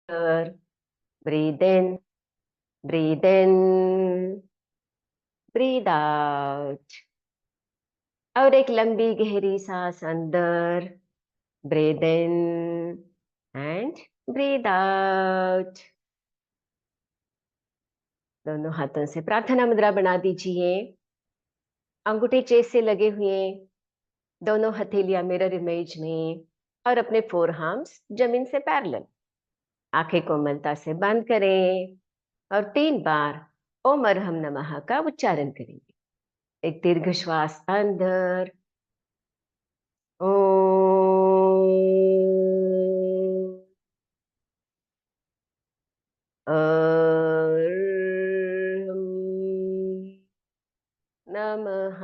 Breathe in, breathe in, breathe out. और एक लंबी गहरी सांस अंदर, breathe in and breathe out. दोनों हाथों से प्रार्थना मुद्रा बना दीजिए। अंगूठे चेस्ट से लगे हुए, दोनों हथेलियां मिरर इमेज में और अपने फोर आर्म्स जमीन से पैरेलल। आंखें कोमलता से बंद करें और 3 बार ओम अरहम नमः का उच्चारण करेंगे। एक दीर्घ श्वास अंदर, ओम, अरहम नमः,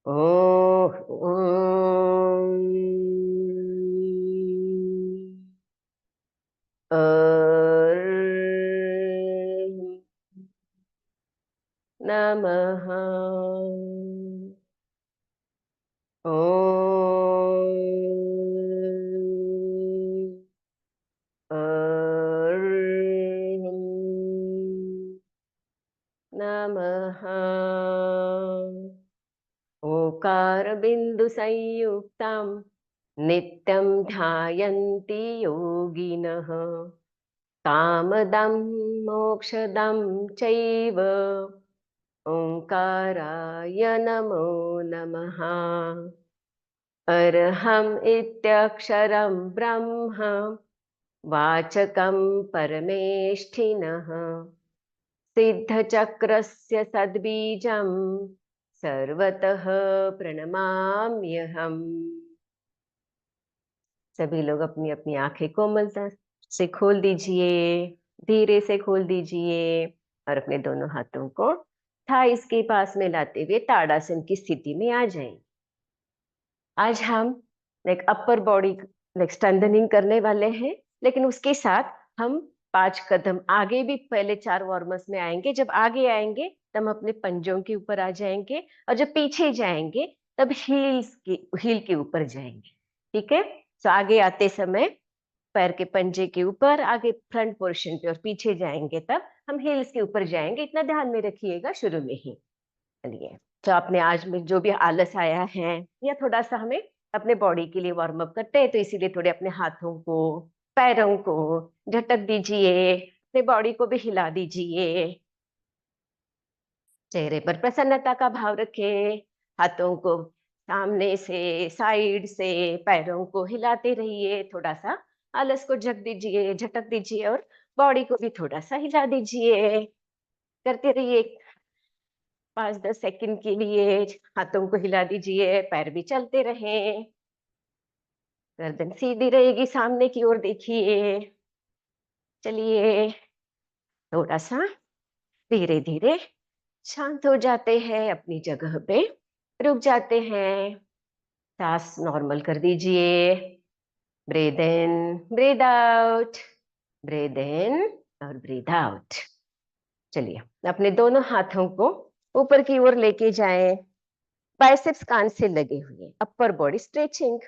ओम, अरहम नमः, ओम, अरहम नमः। ओकार बिंदु संयुक्तम नित्यं ध्यायन्ति योगिनः कामदं मोक्षदं चैव ओंकाराय नमो नमः। अरहम् इत्यक्षरं ब्रह्म वाचकं परमेष्ठिनः सिद्धचक्रस्य सद्बीजं सर्वतः प्रणमाम्यहम्। सभी लोग अपनी अपनी आंखें कोमलता से खोल दीजिए, धीरे से खोल दीजिए और अपने दोनों हाथों को थाइस के पास में लाते हुए ताड़ासन की स्थिति में आ जाएंगे। आज हम like upper body like strengthening करने वाले हैं, लेकिन उसके साथ हम 5 कदम आगे भी पहले 4 वार्मर्स में आएंगे। जब आगे आएंगे तब हम अपने पंजों के ऊपर आ जाएंगे और जब पीछे जाएंगे तब हील के ऊपर जाएंगे। ठीक है, तो आगे आते समय पैर के पंजे के ऊपर आगे फ्रंट पोर्शन पे और पीछे जाएंगे तब हम हील्स के ऊपर जाएंगे। इतना ध्यान में रखिएगा शुरू में ही। चलिए, तो आपने आज में जो भी आलस आया है या थोड़ा सा हमें अपने बॉडी के लिए वार्म अप करते हैं, तो इसीलिए थोड़े अपने हाथों को पैरों को झटक दीजिए, अपने बॉडी को भी हिला दीजिए। चेहरे पर प्रसन्नता का भाव रखें, हाथों को सामने से साइड से पैरों को हिलाते रहिए। थोड़ा सा आलस को झटक दीजिए और बॉडी को भी थोड़ा सा हिला दीजिए। करते रहिए 5-10 सेकंड के लिए। हाथों को हिला दीजिए, पैर भी चलते रहें। गर्दन सीधी रहेगी, सामने की ओर देखिए। चलिए, थोड़ा सा धीरे धीरे शांत हो जाते हैं, अपनी जगह पे रुक जाते हैं। सांस नॉर्मल कर दीजिए। Breathe in, breathe out, breathe in और ब्रीद आउट। चलिए, अपने दोनों हाथों को ऊपर की ओर लेके जाएं। बाइसेप्स कान से लगे हुए, अपर बॉडी स्ट्रेचिंग,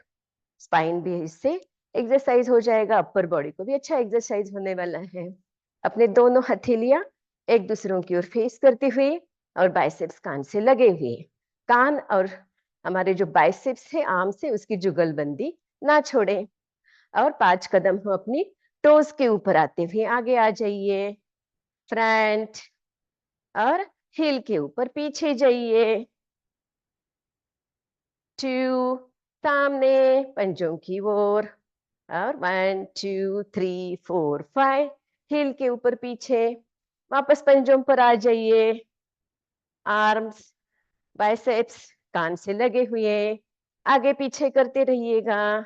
स्पाइन भी इससे एक्सरसाइज हो जाएगा, अपर बॉडी को भी अच्छा एक्सरसाइज होने वाला है। अपने दोनों हथेलियां एक दूसरों की ओर फेस करते हुए और बाइसेप्स कान से लगे हुए। कान और हमारे जो बाइसेप्स है आर्म से, उसकी जुगलबंदी ना छोड़े और 5 कदम हम अपनी टोज के ऊपर आते हुए आगे आ जाइए। फ्रंट और हील के ऊपर पीछे जाइए। 2 सामने पंजों की ओर और 1 2 3 4 5 हील के ऊपर पीछे। वापस पंजों पर आ जाइए। आर्म्स बाइसेप्स कान से लगे हुए, आगे पीछे करते रहिएगा।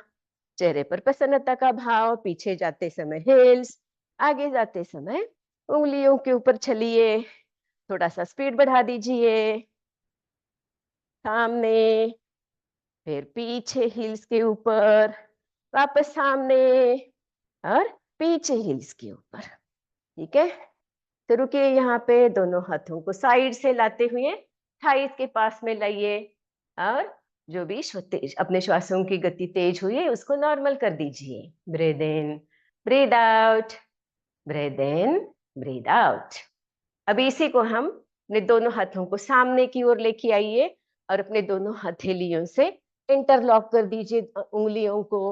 चेहरे पर प्रसन्नता का भाव, पीछे जाते समय हिल्स, आगे जाते समय उंगलियों के ऊपर चलिए। थोड़ा सा स्पीड बढ़ा दीजिए। सामने, फिर पीछे हिल्स के ऊपर, वापस सामने और पीछे हिल्स के ऊपर। ठीक है, तो रुकिए यहाँ पे। दोनों हाथों को साइड से लाते हुए थाइस के पास में लाइए और जो भी अपने श्वासों की गति तेज हुई है उसको नॉर्मल कर दीजिए। Breathe in, breathe out, breathe in, breathe out. अभी इसी को हम अपने दोनों हाथों को सामने की ओर लेके आइए और अपने दोनों हथेलियों से इंटरलॉक कर दीजिए उंगलियों को,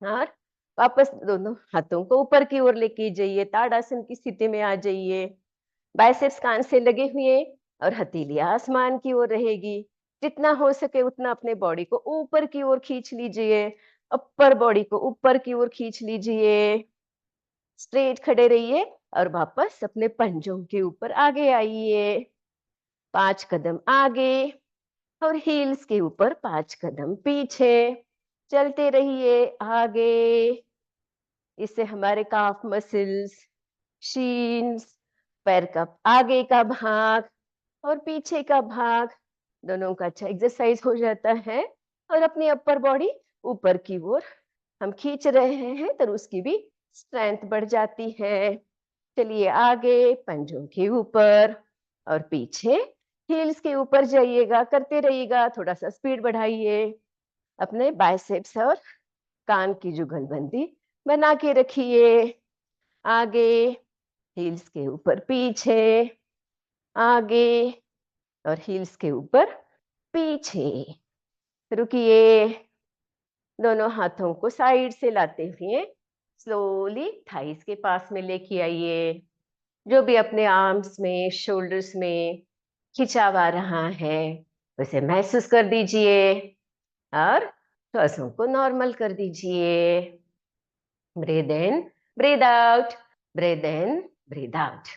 और वापस दोनों हाथों को ऊपर की ओर लेके जाइए, ताड़ासन की स्थिति में आ जाइए। बाइसेप्स कान से लगे हुए और हथेली आसमान की ओर रहेगी। जितना हो सके उतना अपने बॉडी को ऊपर की ओर खींच लीजिए, अपर बॉडी को ऊपर की ओर खींच लीजिए। स्ट्रेट खड़े रहिए और वापस अपने पंजों के ऊपर आगे आइए। 5 कदम आगे और हील्स के ऊपर 5 कदम पीछे। चलते रहिए आगे। इससे हमारे काफ मसल्स, शीन्स, पैर का आगे का भाग और पीछे का भाग दोनों का अच्छा एक्सरसाइज हो जाता है, और अपनी अपर बॉडी ऊपर की ओर हम खींच रहे हैं तो उसकी भी स्ट्रेंथ बढ़ जाती है। चलिए आगे, पंजों के ऊपर और पीछे, हील्स के ऊपर जाइएगा, करते रहिएगा, थोड़ा सा स्पीड बढ़ाइए। अपने बाइसेप्स और कान की जुगलबंदी बना के रखिए। आगे, हील्स के ऊपर पीछे, आगे और हील्स के ऊपर पीछे। रुकिए, दोनों हाथों को साइड से लाते हुए स्लोली थाइस के पास में लेके आइए। जो भी अपने आर्म्स में, शोल्डर्स में खिंचाव आ रहा है उसे महसूस कर दीजिए और श्वासों को नॉर्मल कर दीजिए। Breathe in, breathe out, breathe in, breathe out.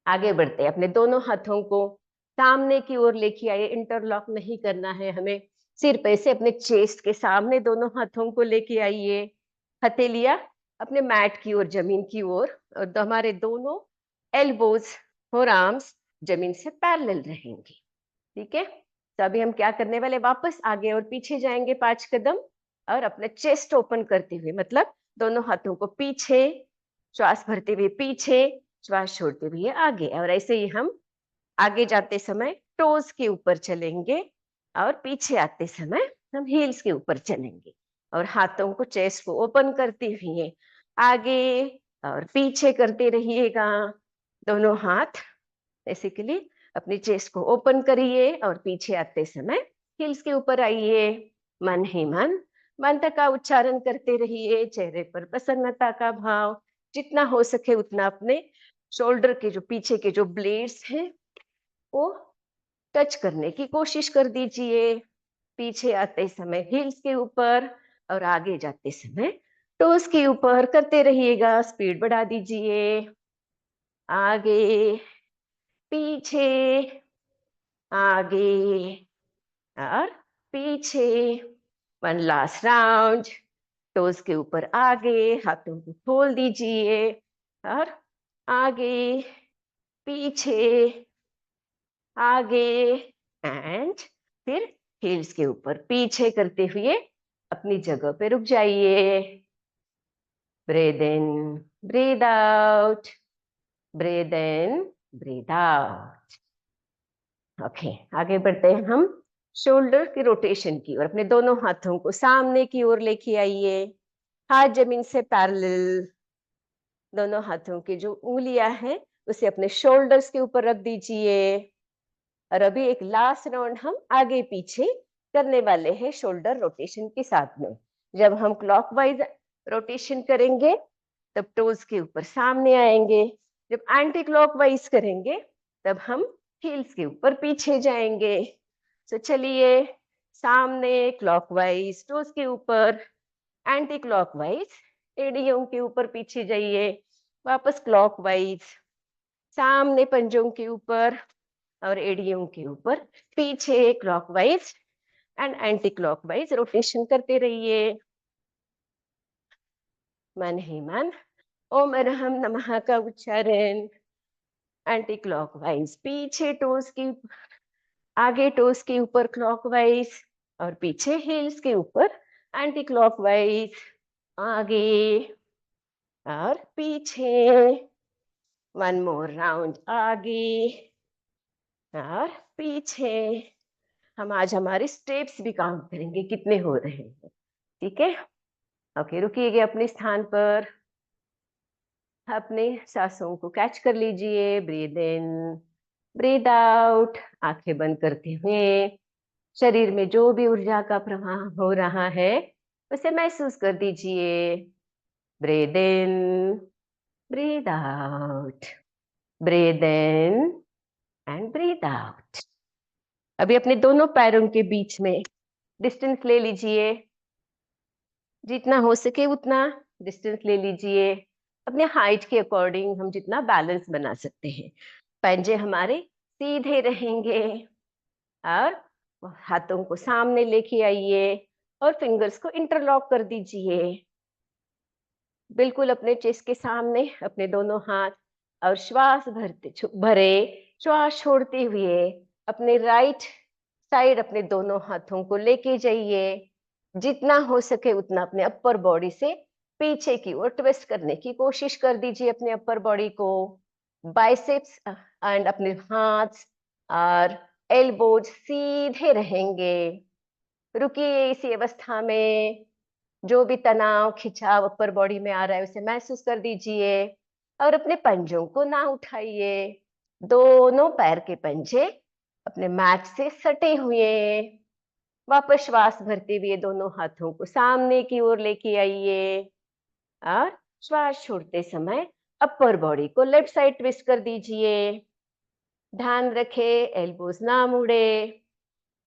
आगे बढ़ते हैं, अपने दोनों हाथों को सामने की ओर लेके आइए। इंटरलॉक नहीं करना है हमें, सिर पे से अपने चेस्ट के सामने दोनों हाथों को लेके आइए। हथेलियां अपने मैट की ओर, जमीन की ओर, और हमारे दोनों एल्बोज और आर्म्स जमीन से पैरेलल रहेंगे। ठीक है, तो अभी हम क्या करने वाले, वापस आगे और पीछे जाएंगे 5 कदम, और अपना चेस्ट ओपन करते हुए, मतलब दोनों हाथों को पीछे, श्वास भरते हुए पीछे, श्वास छोड़ते हुए आगे। और ऐसे ही हम आगे जाते समय टोज के ऊपर चलेंगे और पीछे आते समय हम हील्स के ऊपर चलेंगे, और हाथों को, चेस्ट को ओपन करते हुए आगे और पीछे करते रहिएगा। दोनों हाथ बेसिकली अपनी चेस्ट को ओपन करिए और पीछे आते समय हील्स के ऊपर आइए। मन ही मन मंत्र का उच्चारण करते रहिए, चेहरे पर प्रसन्नता का भाव, जितना हो सके उतना अपने शोल्डर के जो पीछे के जो ब्लेड्स हैं वो टच करने की कोशिश कर दीजिए। पीछे आते समय हील्स के ऊपर और आगे जाते समय टोस के ऊपर करते रहिएगा। स्पीड बढ़ा दीजिए। आगे, पीछे, आगे और पीछे। One last round. टोस के ऊपर आगे, हाथों को खोल दीजिए और आगे, पीछे, आगे एंड फिर हील्स के ऊपर पीछे करते हुए अपनी जगह पे रुक जाइए। Breathe in, breathe out, breathe in, breathe out. Okay, आगे बढ़ते हैं हम शोल्डर की रोटेशन की और अपने दोनों हाथों को सामने की ओर लेके आइए। हाथ जमीन से पैरेलल। दोनों हाथों की जो उंगलियां हैं उसे अपने शोल्डर्स के ऊपर रख दीजिए। और अभी एक लास्ट राउंड हम आगे पीछे करने वाले हैं शोल्डर रोटेशन के साथ में। जब हम क्लॉकवाइज रोटेशन करेंगे तब टोज के ऊपर सामने आएंगे, जब एंटी क्लॉकवाइज करेंगे तब हम हील्स के ऊपर पीछे जाएंगे। तो चलिए, सामने क्लॉकवाइज टोज के ऊपर, एंटी क्लॉकवाइज एड़ियों के ऊपर पीछे जाइए, वापस क्लॉकवाइज, सामने पंजों के ऊपर और एड़ियों के ऊपर पीछे, clockwise and anti clockwise rotation करते रहिए। मन ही मन ओम अरहम नमः का उच्चारण। एंटी क्लॉकवाइज पीछे टोस की, आगे टोस के ऊपर क्लॉकवाइज और पीछे हील्स के ऊपर एंटी क्लॉकवाइज। आगे और पीछे। वन मोर राउंड, आगे और पीछे। हम आज हमारे स्टेप्स भी काउंट करेंगे कितने हो रहे हैं। ठीक है, ओके, रुकिएगा अपने स्थान पर। अपने सांसों को कैच कर लीजिए। Breathe in, breathe out. आंखें बंद करते हुए शरीर में जो भी ऊर्जा का प्रवाह हो रहा है उसे महसूस कर दीजिए। Breathe in, breathe out, breathe in and breathe out. अभी अपने दोनों पैरों के बीच में डिस्टेंस ले लीजिए, जितना हो सके उतना डिस्टेंस ले लीजिए। अपने हाइट के अकॉर्डिंग हम जितना बैलेंस बना सकते हैं। पंजे हमारे सीधे रहेंगे और हाथों को सामने लेके आइए और फिंगर्स को इंटरलॉक कर दीजिए। बिल्कुल अपने चेस्ट के सामने अपने दोनों हाथ, और श्वास भरे श्वास छोड़ते हुए अपने राइट साइड अपने दोनों हाथों को लेके जाइए। जितना हो सके उतना अपने अपर बॉडी से पीछे की ओर ट्विस्ट करने की कोशिश कर दीजिए अपने अपर बॉडी को। बाइसेप्स एंड अपने हाथ और एल्बोज सीधे रहेंगे। रुकिए इसी अवस्था में। जो भी तनाव खिंचाव अपर बॉडी में आ रहा है उसे महसूस कर दीजिए और अपने पंजों को ना उठाइए। दोनों पैर के पंजे अपने मैट से सटे हुए। वापस श्वास भरते हुए दोनों हाथों को सामने की ओर लेके आइए और श्वास छोड़ते समय अपर बॉडी को लेफ्ट साइड ट्विस्ट कर दीजिए। ध्यान रखे एल्बोज ना मुड़े।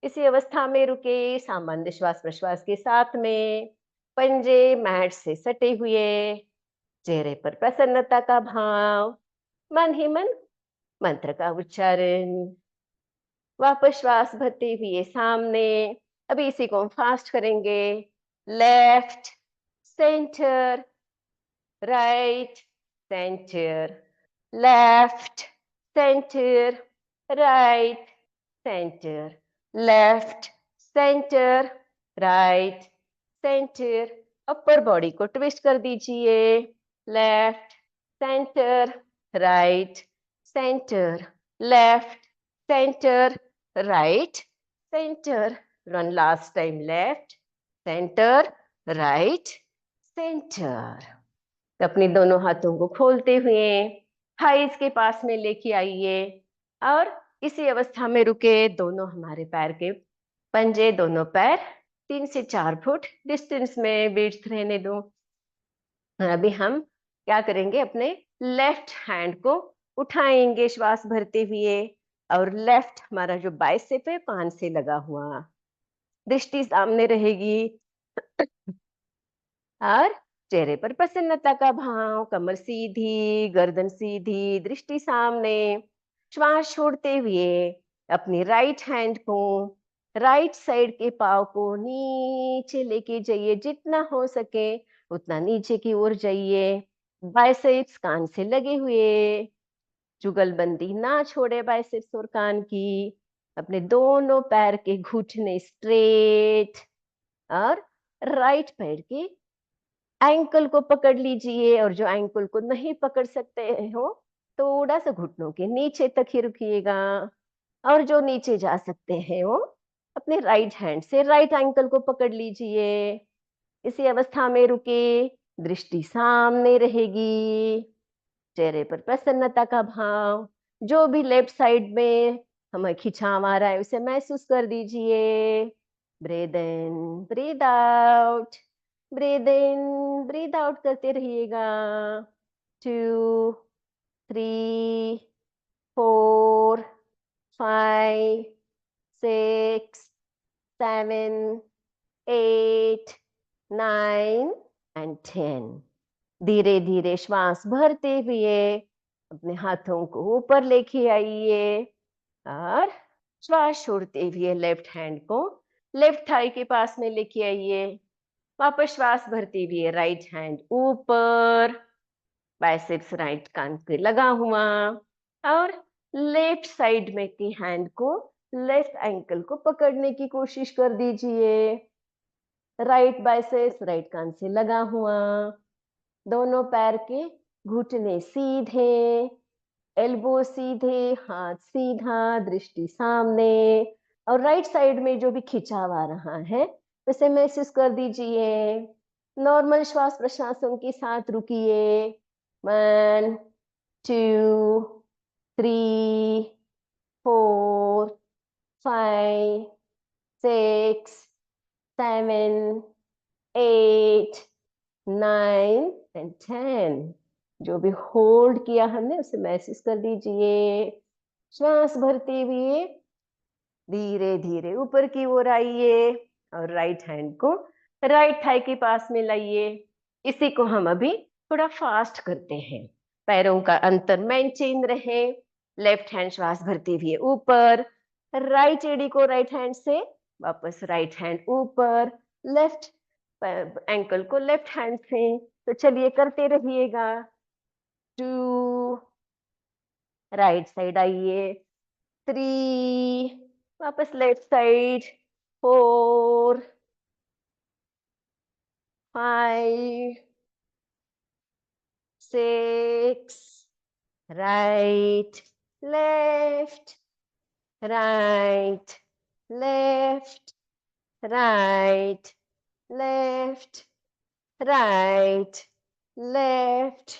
इसी अवस्था में रुके सामान्य श्वास प्रश्वास के साथ में। पंजे मैट से सटे हुए, चेहरे पर प्रसन्नता का भाव, मन ही मन मंत्र का उच्चारण। वापस श्वास भरते हुए सामने। अभी इसी को हम फास्ट करेंगे। Left, centre, right, centre, left, centre, right, centre, left, centre, right, centre. Upper body को ट्विस्ट कर दीजिए। Left, centre, right, centre, left, centre, right, centre. Run last time. Left, centre, right, centre. अपने दोनों हाथों को खोलते हुए थाइस के पास में लेके आइए और इसी अवस्था में रुके। दोनों हमारे पैर के पंजे, दोनों पैर 3 से 4 फुट डिस्टेंस में विड्थ रहने दो। और अभी हम क्या करेंगे, अपने लेफ्ट हैंड को उठाएंगे श्वास भरते हुए और लेफ्ट हमारा जो बाइसेप है कान से लगा हुआ, दृष्टि सामने रहेगी और चेहरे पर प्रसन्नता का भाव। कमर सीधी, गर्दन सीधी, दृष्टि सामने। श्वास छोड़ते हुए अपनी राइट हैंड को, राइट साइड के पाव को नीचे लेके जाइए। जितना हो सके उतना नीचे की ओर जाइए। बाइसेप्स कान से लगे हुए, जुगलबंदी ना छोड़े बाइसेप्स और कान की। अपने दोनों पैर के घुटने स्ट्रेट और राइट पैर के एंकल को पकड़ लीजिए, और जो एंकल को नहीं पकड़ सकते हो थोड़ा सा घुटनों के नीचे तक ही रुकिएगा। और जो नीचे जा सकते हैं वो अपने राइट हैंड से राइट एंकल को पकड़ लीजिए। इसी अवस्था में रुके, दृष्टि सामने रहेगी, चेहरे पर प्रसन्नता का भाव। जो भी लेफ्ट साइड में हमें खिंचाव आ रहा है उसे महसूस कर दीजिए। Breathe in, breathe out, breathe in, breathe out करते रहिएगा। 2, 3, 4, 5, 6, 7, 8, 9 एंड 10। धीरे धीरे श्वास भरते हुए अपने हाथों को ऊपर लेके आइए और श्वास छोड़ते हुए लेफ्ट हैंड को लेफ्ट थाई के पास में लेके आइए। वापस श्वास भरते हुए राइट हैंड ऊपर, बाइसेप्स राइट कान पे लगा हुआ, और लेफ्ट साइड में की हैंड को लेफ्ट एंकल को पकड़ने की कोशिश कर दीजिए। राइट बाइसेप्स राइट कान से लगा हुआ, दोनों पैर के घुटने सीधे, एल्बो सीधे, हाथ सीधा, दृष्टि सामने। और राइट साइड में जो भी खिंचाव आ रहा है उसे महसूस कर दीजिए। नॉर्मल श्वास प्रश्वासों के साथ रुकिए। 1 2 3 4 5 6 7 8 9 and 10। जो भी होल्ड किया हमने उसे महसूस कर दीजिए। श्वास भरते हुए धीरे धीरे ऊपर की ओर आइए और राइट हैंड को राइट थाई के पास में लाइए। इसी को हम अभी थोड़ा फास्ट करते हैं। पैरों का अंतर मेंटेन रहे। लेफ्ट हैंड श्वास भरते हुए ऊपर, राइट एडी को राइट हैंड से वापस राइट हैंड ऊपर, लेफ्ट एंकल को लेफ्ट हैंड से। तो चलिए करते रहिएगा। 2, राइट साइड आइए। 3, वापस left side. 4 5 6, right left right left right left right left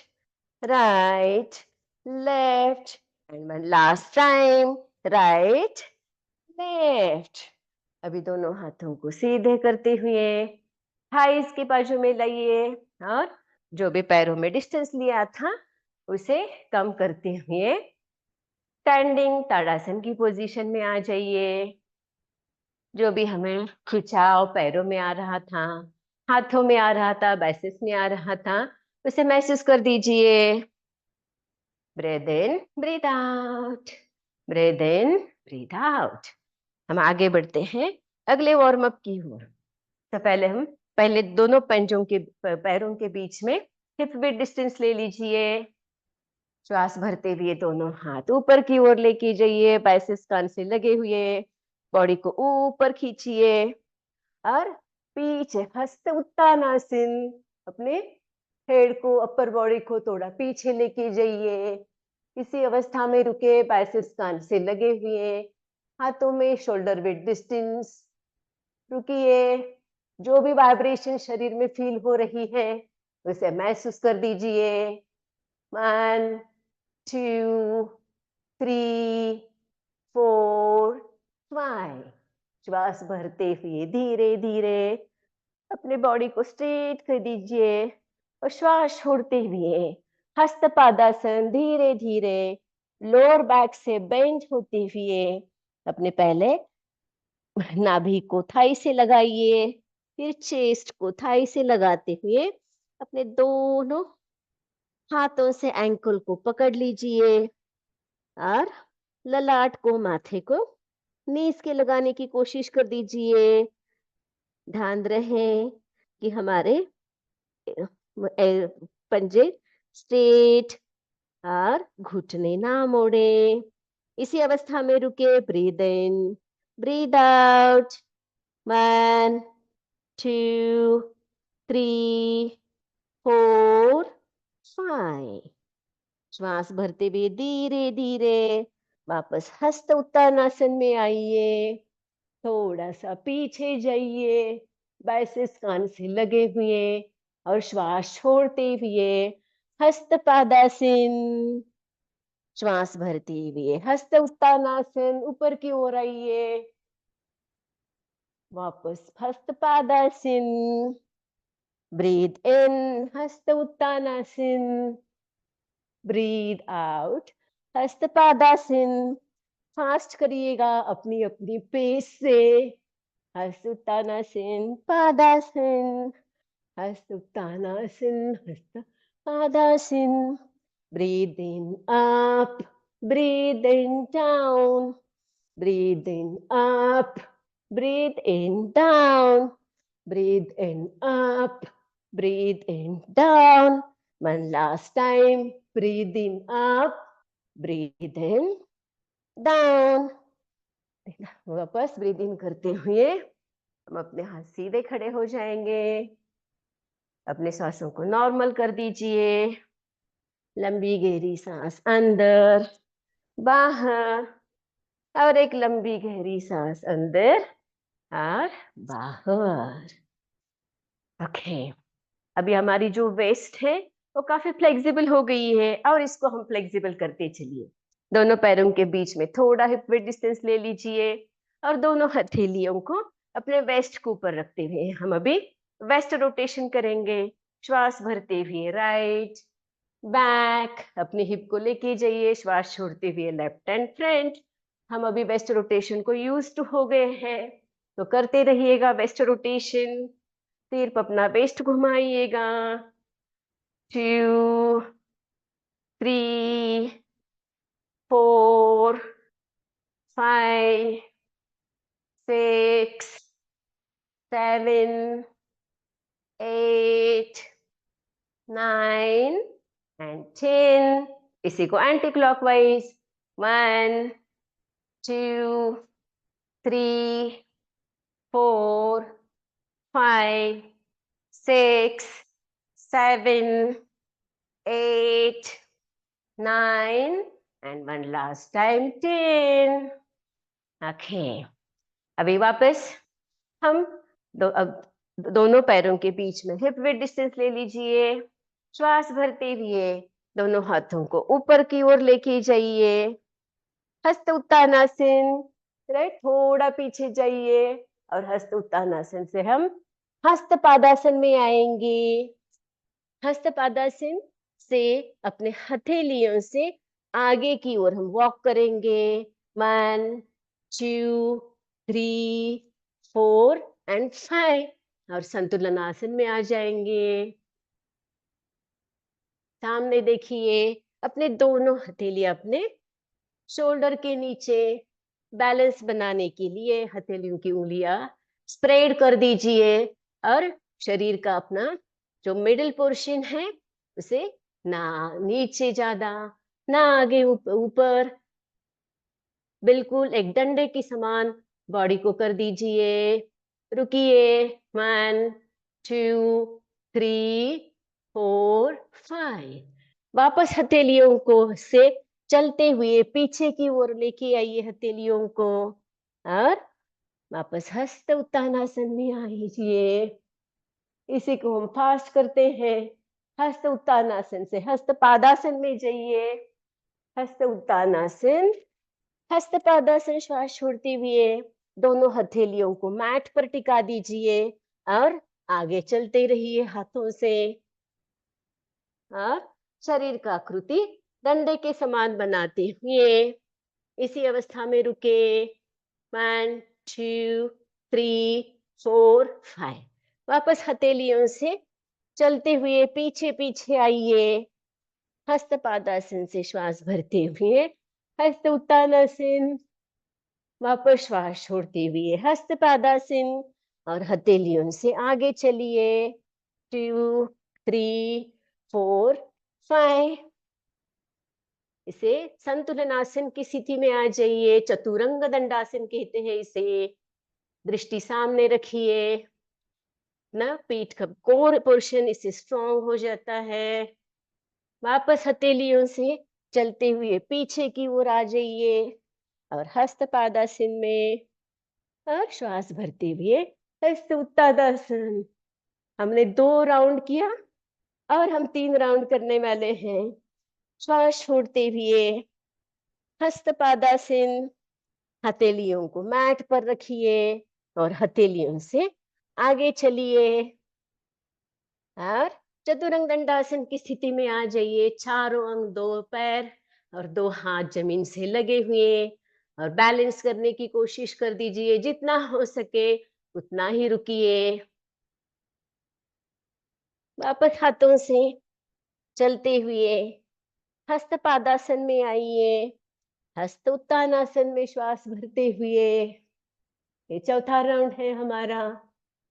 right left and one last time right left. अभी दोनों हाथों को सीधे करते हुए थाइस के बाजू में लाइए और जो भी पैरों में डिस्टेंस लिया था उसे कम करते हुए स्टैंडिंग ताड़ासन की पोजीशन में आ जाइए। जो भी हमें खिंचाव पैरों में आ रहा था, हाथों में आ रहा था, बाइसेप्स में आ रहा था, उसे महसूस कर दीजिए। ब्रीथ इन ब्रीथ आउट, ब्रीथ इन ब्रीथ आउट। हम आगे बढ़ते हैं अगले वार्म अप की ओर। तो पहले दोनों पंजों के पैरों के बीच में हिप विड्थ डिस्टेंस ले लीजिए। श्वास भरते हुए दोनों हाथ ऊपर की ओर लेके जाइए, बाइसेप्स कान से लगे हुए, बॉडी को ऊपर खींचिए और पीछे हस्त उत्तानासन। अपने हेड को, अपर बॉडी को थोड़ा पीछे लेके जाइए। इसी अवस्था में रुके, बाइसेप्स कान से लगे हुए, हाथों में शोल्डर विड्थ डिस्टेंस। रुकिए। जो भी वाइब्रेशन शरीर में फील हो रही है उसे महसूस कर दीजिए। 1 2 3 4 5। श्वास भरते हुए धीरे धीरे अपने बॉडी को स्ट्रेट कर दीजिए और श्वास छोड़ते हुए हस्त पादासन धीरे धीरे लोअर बैक से बेंड होते हुए अपने पहले नाभि को थाई से लगाइए, फिर चेस्ट को थाई से लगाते हुए अपने दोनों हाथों से एंकल को पकड़ लीजिए और ललाट को, माथे को नीज के लगाने की कोशिश कर दीजिए। ध्यान रहे कि हमारे पंजे स्ट्रेट और घुटने ना मोड़े। इसी अवस्था में रुके। Breathe in breathe out. 1 2 3 4 5। श्वास भरते हुए धीरे धीरे वापस हस्त उत्तानासन में आइए। थोड़ा सा पीछे जाइए, बाइसेप्स कान से लगे हुए और श्वास छोड़ते हुए हस्त पादासन। श्वास भरते हुए हस्त उत्तानासन, ऊपर की ओर आइए। वापस हस्त पादासन। ब्रीथ इन हस्त उत्तानासन, ब्रीथ आउट हस्त पादासन। फास्ट करिएगा अपनी अपनी पेस से। हस्त उत्तानासन पादासन, हस्त उत्तानासन हस्त Padasana. Breathe in up, breathe in down, breathe in up, breathe in down, breathe in up, breathe in down. One last time, breathe in up, breathe in down. वापस breathe in करते हुए हम अपने हाथ सीधे खड़े हो जाएंगे। अपने सांसों को नॉर्मल कर दीजिए। लंबी गहरी सांस अंदर बाहर, और एक लंबी गहरी सांस अंदर और बाहर। ओके, अभी हमारी जो वेस्ट है वो काफी फ्लेक्सिबल हो गई है और इसको हम फ्लेक्सिबल करते चलिए। दोनों पैरों के बीच में थोड़ा हिप विड्थ डिस्टेंस ले लीजिए और दोनों हथेलियों को अपने वेस्ट के ऊपर रखते हुए हम अभी वेस्ट रोटेशन करेंगे। श्वास भरते हुए राइट, बैक, अपनी हिप को लेके जाइए, श्वास छोड़ते हुए लेफ्ट एंड फ्रंट। हम अभी वेस्ट रोटेशन को यूज टू हो गए हैं, तो करते रहिएगा वेस्ट रोटेशन। सिर्फ अपना वेस्ट घुमाइएगा। 2, 3, 4, 5, 6, 7, 8, 9 एंड 10। इसी को anti clockwise. 1, 2, 3, 4, 5, 6, 7, 8, 9 and one last time 10। Okay, अभी वापस हम अब दोनों पैरों के बीच में हिप विड्थ डिस्टेंस ले लीजिए। श्वास भरते हुए दोनों हाथों को ऊपर की ओर लेके जाइए। हस्त उत्तानासन, राइट, थोड़ा पीछे जाइए और हस्त उत्तानासन से हम हस्त पादासन में आएंगे। हस्त पादासन से अपने हथेलियों से आगे की ओर हम वॉक करेंगे। 1, 2, 3, 4 एंड 5 और संतुलन आसन में आ जाएंगे। सामने देखिए, अपने दोनों हथेलियां अपने शोल्डर के नीचे बैलेंस बनाने के लिए हथेलियों की उंगलियां स्प्रेड कर दीजिए और शरीर का अपना जो मिडिल पोर्शन है उसे ना नीचे ज्यादा ना आगे ऊपर, बिल्कुल एक डंडे के समान बॉडी को कर दीजिए। रुकिए। 1, 2, 3, 4, 5। वापस हथेलियों को से चलते हुए पीछे की ओर लेके आइए हथेलियों को और वापस हस्त उत्तानासन में आइए। इसी को हम फास्ट करते हैं। हस्त उत्तानासन से हस्त पादासन में जाइए। हस्त उत्तानासन, हस्त पादासन, श्वास छोड़ते हुए दोनों हथेलियों को मैट पर टिका दीजिए और आगे चलते रहिए हाथों से और शरीर का आकृति डंडे के समान बनाते हुए इसी अवस्था में रुके। 1, 2, 3, 4, 5। वापस हथेलियों से चलते हुए पीछे पीछे आइए। हस्त पादासन से श्वास भरते हुए हस्त उत्तानासन, वापस श्वास छोड़ते हुए हस्त पादासन और हथेलियों से आगे चलिए। 2, 3, 4, 5। इसे संतुलन आसन की स्थिति में आ जाइए। चतुरंग दंडासन कहते हैं इसे। दृष्टि सामने रखिए ना, पीठ का कोर पोर्शन इससे स्ट्रॉन्ग हो जाता है। वापस हथेलियों से चलते हुए पीछे की ओर आ जाइए और हस्त पादासन में और श्वास भरते हुए हस्त उत्तानासन। हमने 2 राउंड किया और हम 3 राउंड करने वाले हैं। श्वास छोड़ते हुए हस्त पादासन, हथेलियों को मैट पर रखिए और हथेलियों से आगे चलिए और चतुरंग दंडासन की स्थिति में आ जाइए। चारों अंग, 2 पैर और 2 हाथ जमीन से लगे हुए और बैलेंस करने की कोशिश कर दीजिए। जितना हो सके उतना ही रुकिए। वापस हाथों से चलते हुए हस्त पादासन में आइए। हस्त उत्तानासन में श्वास भरते हुए, ये चौथा राउंड है हमारा।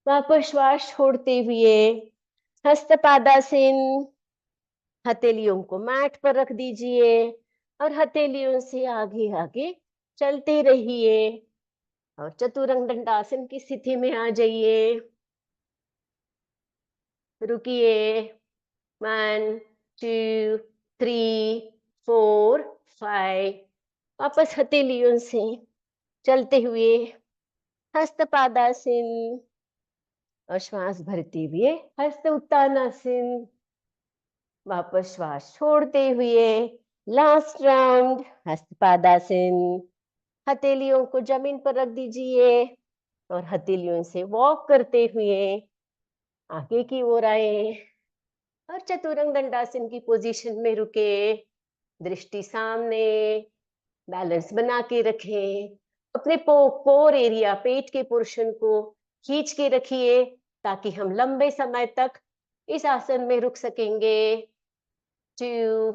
वापस श्वास छोड़ते हुए हस्त पादासन, हथेलियों को मैट पर रख दीजिए और हथेलियों से आगे आगे चलते रहिए और चतुरंग दंडासन की स्थिति में आ जाइए। रुकिए। 1, 2, 3, 4, 5। वापस हथेलियों से चलते हुए हस्तपादासन और श्वास भरते हुए हस्त उत्तानासन। वापस श्वास छोड़ते हुए लास्ट राउंड हस्तपादासन। हथेलियों को जमीन पर रख दीजिए और हथेलियों से वॉक करते हुए आगे की ओर आए और चतुरंग दंडासन की पोजीशन में रुके। दृष्टि सामने, बैलेंस बना के रखें। अपने कोर एरिया, पेट के पोर्शन को खींच के रखिए ताकि हम लंबे समय तक इस आसन में रुक सकेंगे। 2,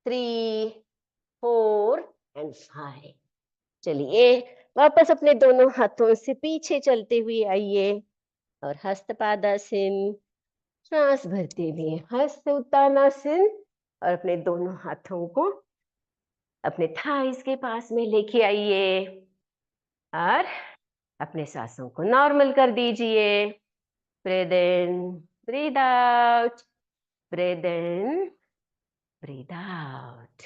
3, 4 एंड 5। चलिए वापस अपने दोनों हाथों से पीछे चलते हुए आइए और हस्तपादासन। श्वास भरते हुए हस्त उत्तानासन और अपने दोनों हाथों को अपने थाइस के पास में लेके आइए और अपने सांसों को नॉर्मल कर दीजिए। Breathe in, breathe out, breathe in, breathe out.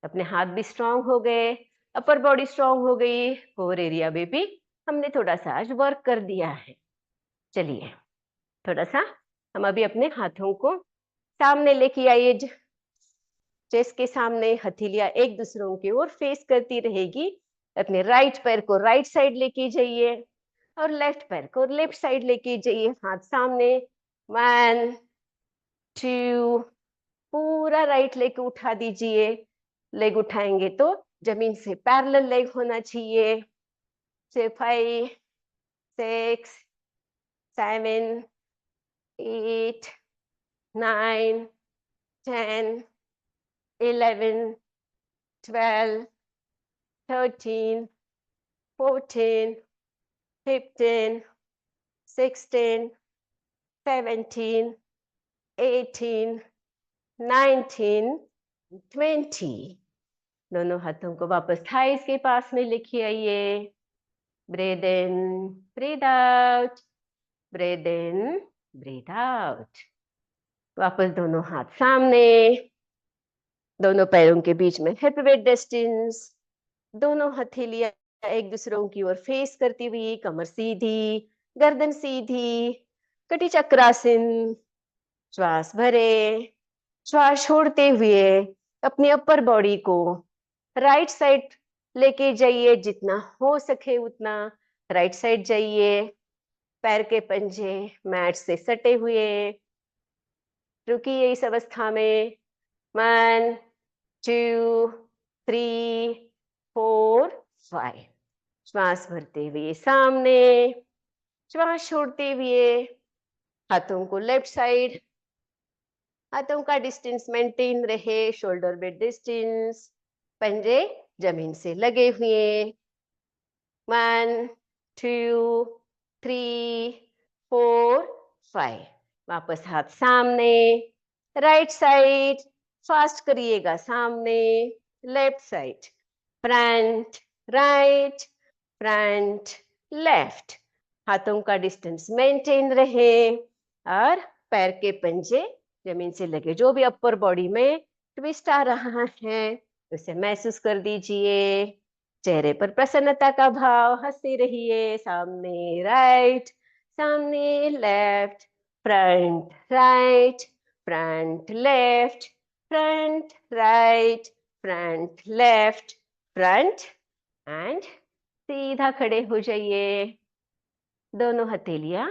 अपने हाथ भी स्ट्रांग हो गए, अपर बॉडी स्ट्रांग हो गई, कोर एरिया में भी हमने थोड़ा सा आज वर्क कर दिया है। चलिए थोड़ा सा हम अभी अपने हाथों को सामने लेके आइए। चेस्ट के सामने हथेलियां एक दूसरों की ओर फेस करती रहेगी। अपने राइट पैर को राइट साइड लेके जाइए और लेफ्ट पैर को लेफ्ट साइड लेके जाइए। हाथ सामने, 1, 2, पूरा राइट लेग उठा दीजिए। लेग उठाएंगे तो जमीन से पैरेलल लेग होना चाहिए। 5, 6, 7, 8, 9, 10, 11, 12, 13, 14, 15, 16, 17, 18, 19, 20। दोनों हाथों को वापस थाइस के पास में लेके आइए। Breathe in, breathe out, breathe in, breathe out. वापस दोनों हाथ सामने, दोनों पैरों के बीच में हिप विड्थ डिस्टेंस। दोनों हथेलियां एक दूसरों की ओर फेस करती हुई, कमर सीधी, गर्दन सीधी, कटी चक्रासन। श्वास भरे, श्वास छोड़ते हुए अपनी अपर बॉडी को राइट साइड लेके जाइए, जितना हो सके उतना राइट साइड जाइए। पैर के पंजे मैट से सटे हुए, रुकिए इस अवस्था में। 1, 2, 3, 4, 5। श्वास भरते हुए सामने, श्वास छोड़ते हुए हाथों को लेफ्ट साइड, हाथों का डिस्टेंस मेंटेन रहे, शोल्डर बेड डिस्टेंस, पंजे जमीन से लगे हुए। 1, 2, 3, 4, 5। वापस हाथ सामने, राइट साइड, फास्ट करिएगा सामने, left side, front, right, front, left. हाथों का डिस्टेंस मेंटेन रहे और पैर के पंजे जमीन से लगे। जो भी अपर बॉडी में ट्विस्ट आ रहा है उसे महसूस कर दीजिए। चेहरे पर प्रसन्नता का भाव, हंसते रहिए। सामने राइट, सामने left, front right, front left, front right, front left, front end सीधा खड़े हो जाइए। दोनों हथेलियां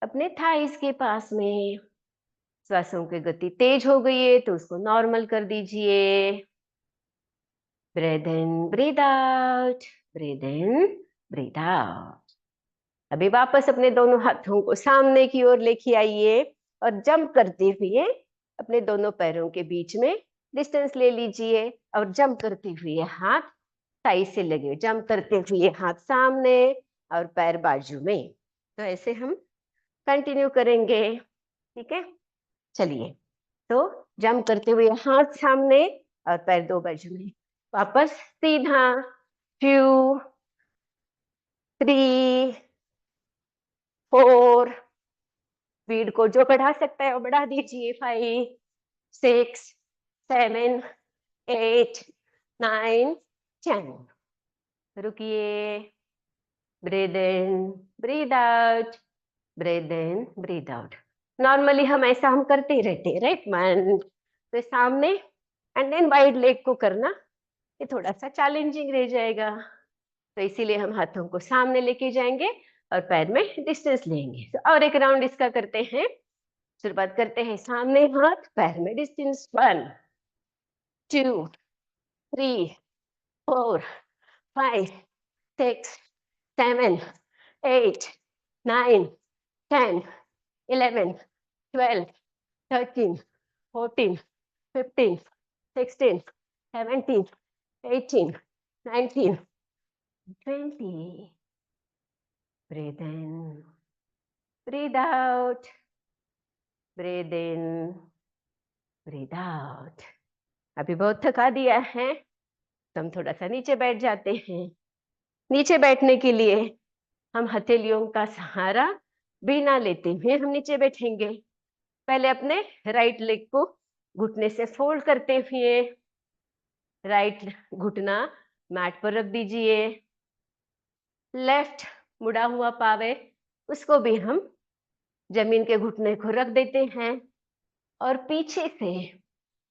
अपने थाइस के पास में। श्वासों की गति तेज हो गई है तो उसको नॉर्मल कर दीजिए। Breathe in, breathe out, breathe in, breathe out. अभी वापस अपने दोनों हाथों को सामने की ओर लेके आइए और जंप करते हुए अपने दोनों पैरों के बीच में डिस्टेंस ले लीजिए और जंप करते हुए हाथ थाई से लगे, जंप करते हुए हाथ सामने और पैर बाजू में। तो ऐसे हम कंटिन्यू करेंगे, ठीक है। चलिए, तो जंप करते हुए हाथ सामने और पैर दो बाजू में। वापस सीधा, 2, 3, 4। स्पीड को जो बढ़ा सकता है वो बढ़ा दीजिए। 5, 6, 7, 8, 9, 10। रुकिए, breathe in, breathe out, breathe in, breathe out. Normally हम करते ही रहते हैं, राइट मन। तो सामने एंड देन वाइड लेग को करना ये थोड़ा सा चैलेंजिंग रह जाएगा, तो इसीलिए हम हाथों को सामने लेके जाएंगे और पैर में डिस्टेंस लेंगे। तो और एक राउंड इसका करते हैं। शुरुआत करते हैं, सामने हाथ, पैर में distance. 1 2 3 4 5 6 7 8 9 10 11 12 13 14 15 16 17 18 19 20। Breathe in, breathe out, breathe in, breathe out। अभी बहुत थका दिया है तो हम थोड़ा सा नीचे बैठ जाते हैं। नीचे बैठने के लिए हम हथेलियों का सहारा बिना लेते हुए हम नीचे बैठेंगे। पहले अपने राइट लेग को घुटने से फोल्ड करते हुए राइट घुटना मैट पर रख दीजिए। लेफ्ट मुड़ा हुआ पाव है उसको भी हम जमीन के घुटने को रख देते हैं और पीछे से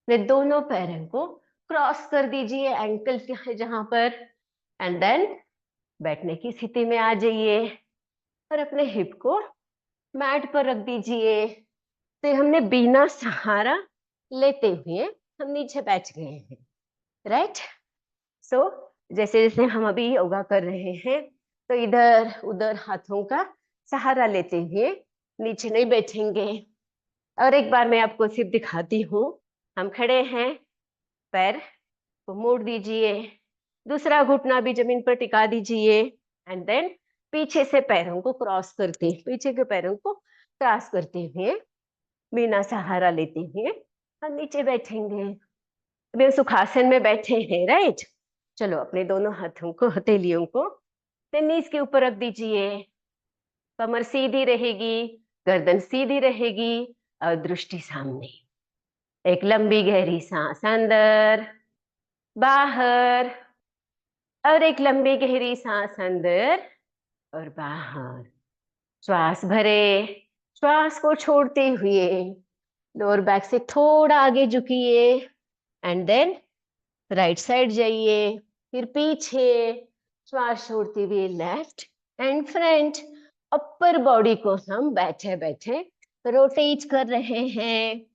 वे दोनों पैरों को क्रॉस कर दीजिए एंकल के जहां पर, एंड देन बैठने की स्थिति में आ जाइए और अपने हिप को मैट पर रख दीजिए। तो हमने बिना सहारा लेते हुए हम नीचे बैठ गए हैं, राइट। सो जैसे जैसे हम अभी योगा कर रहे हैं तो इधर उधर हाथों का सहारा लेते हुए नीचे नहीं बैठेंगे। और एक बार मैं आपको सिर्फ दिखाती हूँ। हम खड़े हैं, पैर को मोड़ दीजिए, दूसरा घुटना भी जमीन पर टिका दीजिए एंड देन पीछे से पैरों को क्रॉस करते, पीछे के पैरों को क्रॉस करते हुए बिना सहारा लेते हुए हम नीचे बैठेंगे। अभी हम सुखासन में बैठे हैं, राइट। चलो अपने दोनों हाथों को, हथेलियों को नीज के ऊपर रख दीजिए। कमर सीधी रहेगी, गर्दन सीधी रहेगी और दृष्टि सामने। एक लंबी गहरी सांस अंदर बाहर और एक लंबी गहरी सांस अंदर और बाहर। श्वास भरे, श्वास को छोड़ते हुए लोअर बैक से थोड़ा आगे झुकिए एंड देन राइट साइड जाइए, फिर पीछे श्वास छोड़ते हुए left and front. Upper body को हम बैठे बैठे रोटेट कर रहे हैं।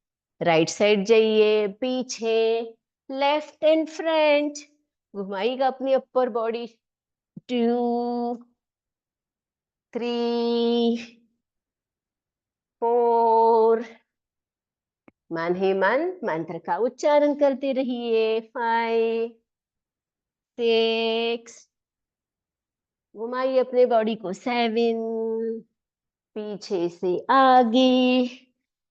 राइट साइड जाइए, पीछे, लेफ्ट एंड फ्रंट। घुमाइएगा अपनी अपर बॉडी। 2 3 4। मन ही मन मंत्र का उच्चारण करते रहिए। 5 6। घुमाइए अपने बॉडी को। 7। पीछे से आगे,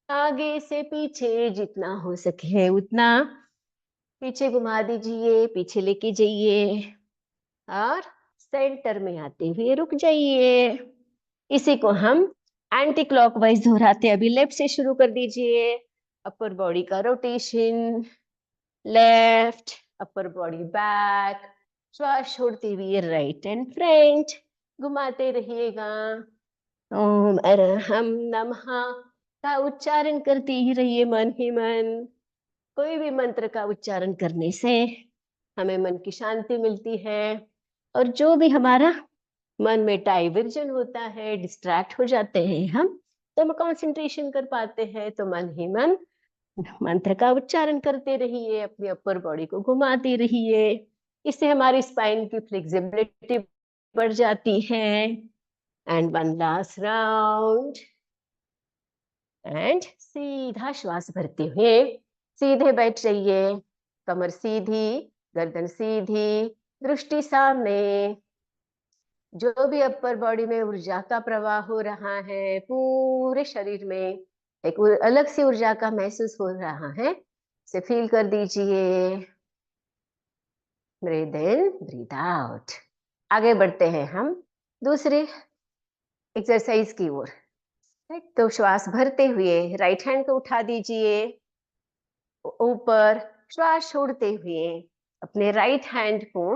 आगे से पीछे, जितना हो सके उतना पीछे घुमा दीजिए, पीछे लेके जाइए और सेंटर में आते हुए रुक जाइए। इसी को हम एंटी क्लॉकवाइज दोहराते हैं। अभी लेफ्ट से शुरू कर दीजिए। अपर बॉडी का rotation, left, upper body back, श्वास छोड़ते हुए राइट एंड फ्रंट घुमाते रहिएगा। ओम अरहम नमः का उच्चारण करते ही रहिए मन ही मन। कोई भी मंत्र का उच्चारण करने से हमें मन की शांति मिलती है और जो भी हमारा मन में डाइवर्जन होता है, डिस्ट्रैक्ट हो जाते हैं हम, तो हम कंसंट्रेशन कर पाते हैं। तो मन ही मन मंत्र का उच्चारण करते रहिए, अपनी अपर बॉडी को घुमाते रहिए। इससे हमारी स्पाइन की फ्लेक्सिबिलिटी बढ़ जाती है। And one last round and सीधा श्वास भरते हुए सीधे बैठ जाइए। कमर सीधी, गर्दन सीधी, दृष्टि सामने। जो भी अपर बॉडी में ऊर्जा का प्रवाह हो रहा है, पूरे शरीर में एक अलग सी ऊर्जा का महसूस हो रहा है, इसे फील कर दीजिए। Breathe in, breathe out. आगे बढ़ते हैं हम दूसरे एक्सरसाइज की ओर। तो श्वास भरते हुए राइट हैंड को उठा दीजिए ऊपर, श्वास छोड़ते हुए अपने राइट हैंड को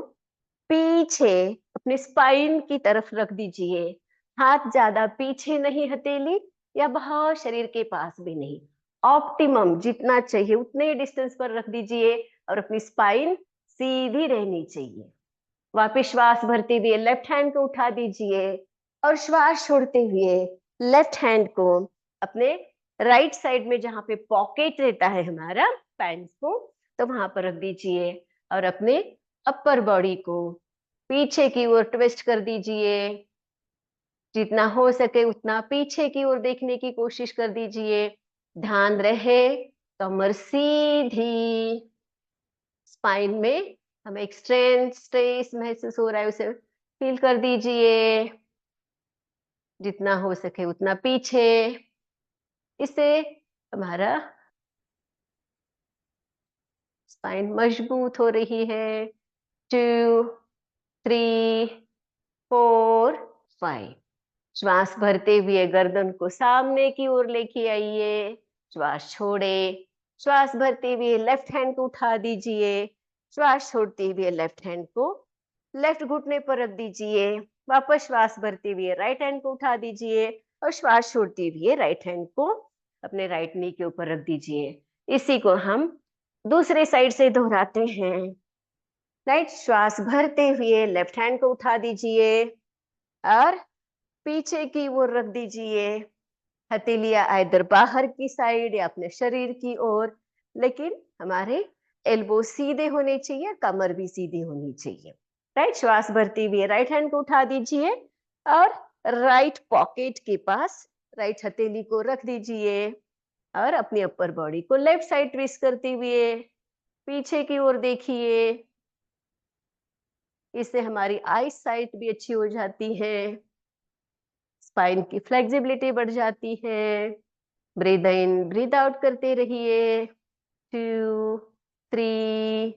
पीछे अपने स्पाइन की तरफ रख दीजिए। हाथ ज्यादा पीछे नहीं, हथेली या बहुत शरीर के पास भी नहीं, ऑप्टिमम जितना चाहिए उतने डिस्टेंस पर रख दीजिए और अपनी स्पाइन सीधी रहनी चाहिए। वापिस श्वास भरते हुए लेफ्ट हैंड को उठा दीजिए और श्वास छोड़ते हुए लेफ्ट हैंड को अपने राइट साइड में जहां पे पॉकेट रहता है हमारा पैंट्स को, तो वहां पर रख दीजिए और अपने अपर बॉडी को पीछे की ओर ट्विस्ट कर दीजिए। जितना हो सके उतना पीछे की ओर देखने की कोशिश कर दीजिए। ध्यान रहे कमर सीधी, स्पाइन में हमें एक स्ट्रेन स्ट्रेस महसूस हो रहा है उसे फील कर दीजिए। जितना हो सके उतना पीछे, इससे हमारा स्पाइन मजबूत हो रही है। 2, 3, 4, 5। श्वास भरते हुए गर्दन को सामने की ओर लेके आइए, श्वास छोड़े। श्वास भरते हुए लेफ्ट हैंड को उठा दीजिए, श्वास छोड़ते हुए लेफ्ट हैंड को लेफ्ट घुटने पर रख दीजिए। वापस श्वास भरते हुए राइट हैंड को उठा दीजिए और श्वास छोड़ते हुए राइट हैंड को अपने राइट नी के ऊपर रख दीजिए। इसी को हम दूसरे साइड से दोहराते हैं। राइट, श्वास भरते हुए लेफ्ट हैंड को उठा दीजिए और पीछे की ओर रख दीजिए। हथेलियां इधर बाहर की साइड या अपने शरीर की ओर, लेकिन हमारे एल्बो सीधे होने चाहिए, कमर भी सीधी होनी चाहिए। राइट, श्वास भरते हुए राइट हैंड को उठा दीजिए और राइट पॉकेट के पास राइट हथेली को रख दीजिए और अपनी अपर बॉडी को लेफ्ट साइड ट्विस्ट करते हुए पीछे की ओर देखिए। इससे हमारी आई साइट भी अच्छी हो जाती है, स्पाइन की फ्लेक्सिबिलिटी बढ़ जाती है। ब्रीद इन ब्रीद आउट करते रहिए। 2, 3,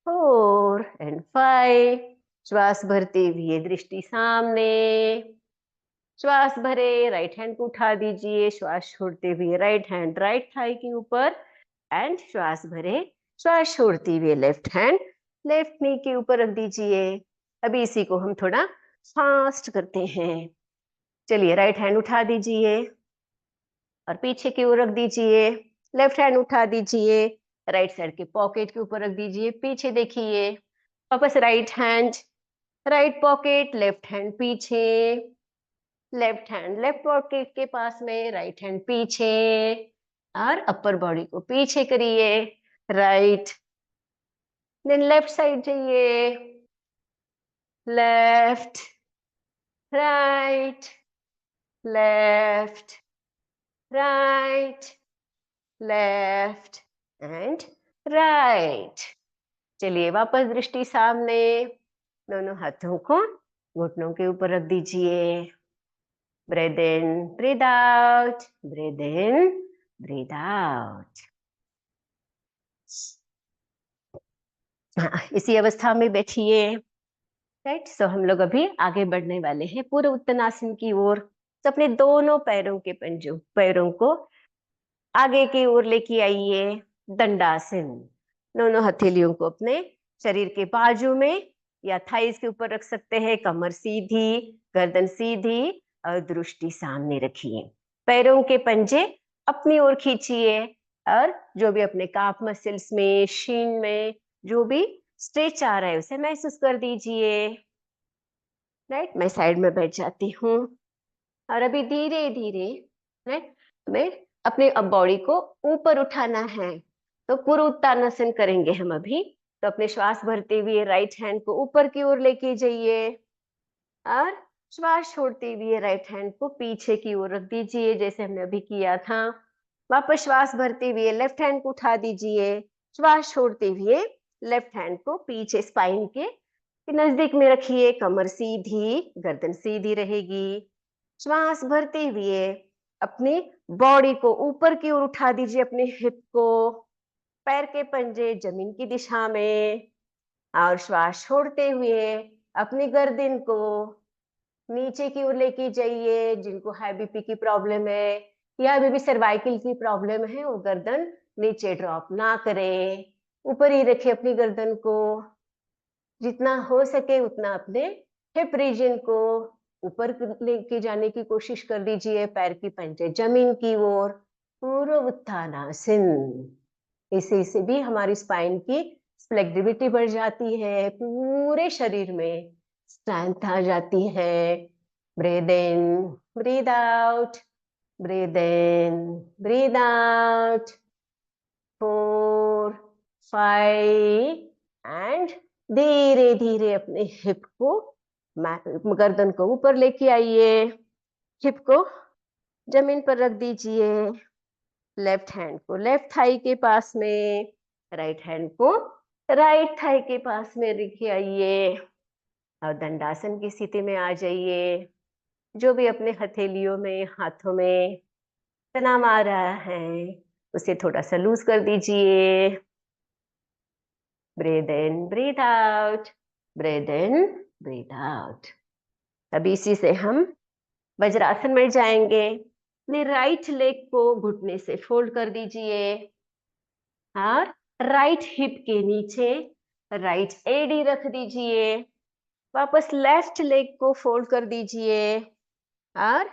4 एंड 5। श्वास भरते हुए दृष्टि सामने, श्वास भरे राइट हैंड को उठा दीजिए, श्वास छोड़ते हुए राइट हैंड राइट थाई के ऊपर एंड श्वास भरे, श्वास छोड़ते हुए लेफ्ट हैंड लेफ्ट नी के ऊपर रख दीजिए। अभी इसी को हम थोड़ा फास्ट करते हैं। चलिए, राइट हैंड उठा दीजिए और पीछे की ओर रख दीजिए। लेफ्ट हैंड उठा दीजिए, राइट साइड के पॉकेट के ऊपर रख दीजिए, पीछे देखिए। वापस right hand right pocket, left hand पीछे, लेफ्ट हैंड लेफ्ट पॉकेट के पास में, राइट हैंड पीछे और अपर बॉडी को पीछे करिए। राइट, देन लेफ्ट साइड जाइए। Left, right, left, right, left and right. चलिए, वापस दृष्टि सामने, दोनों हाथों को घुटनों के ऊपर रख दीजिए। Breathe in breathe out, breathe in breathe out. इसी अवस्था में बैठिए। राइट, सो हम लोग अभी आगे बढ़ने वाले हैं पूरे उत्तनासन की ओर। तो अपने दोनों पैरों के पंजों पैरों को आगे की ओर लेके आइए, दंडासन। दोनों हथेलियों को अपने शरीर के बाजू में या थाइस के ऊपर रख सकते हैं। कमर सीधी, गर्दन सीधी और दृष्टि सामने रखिए। पैरों के पंजे अपनी ओर खींचिए और जो भी अपने काफ मसल्स में, शीन में जो भी स्ट्रेच आ रहा है उसे महसूस कर दीजिए। राइट, मैं साइड में बैठ जाती हूँ और अभी धीरे धीरे राइट हमें अपने बॉडी को ऊपर उठाना है। तो पूर्व उत्तानासन करेंगे हम अभी। तो अपने श्वास भरते हुए राइट हैंड को ऊपर की ओर लेके जाइए और श्वास छोड़ते हुए राइट हैंड को पीछे की ओर रख दीजिए, जैसे हमने अभी किया था। वापस श्वास भरते हुए लेफ्ट हैंड को उठा दीजिए, श्वास छोड़ते हुए लेफ्ट हैंड को पीछे स्पाइन के नजदीक में रखिए। कमर सीधी, गर्दन सीधी रहेगी। श्वास भरते हुए अपनी बॉडी को ऊपर की ओर उठा दीजिए, अपने हिप को, पैर के पंजे जमीन की दिशा में और श्वास छोड़ते हुए अपनी गर्दन को नीचे की ओर लेके जाइए। जिनको हाई बीपी की प्रॉब्लम है या अभी भी सर्वाइकल की प्रॉब्लम है, वो गर्दन नीचे ड्रॉप ना करें, ऊपर ही रखिए अपनी गर्दन को। जितना हो सके उतना अपने हिप रीजन को ऊपर लेके जाने की कोशिश कर दीजिए, पैर की पंजे जमीन की ओर, पूर्व उत्थानासन। इसी से भी हमारी स्पाइन की फ्लेक्सिबिलिटी बढ़ जाती है, पूरे शरीर में स्ट्रेंथ आ जाती है। Breathe in, breathe out, breathe in, breathe out. 4, 5 and धीरे धीरे अपने हिप को, गर्दन को ऊपर लेके आइए, हिप को जमीन पर रख दीजिए, लेफ्ट हैंड को लेफ्ट थाई के पास में, राइट हैंड को राइट थाई के पास में लेके आइए और दंडासन की स्थिति में आ जाइए। जो भी अपने हथेलियों में, हाथों में तनाव आ रहा है उसे थोड़ा सा लूज कर दीजिए। Breathe in, breathe out, breathe in, breathe out. अभी इसी से हम वज्रासन में जाएंगे। अपने राइट लेग को घुटने से फोल्ड कर दीजिए और राइट हिप के नीचे राइट एडी रख दीजिए। वापस लेफ्ट लेग को फोल्ड कर दीजिए और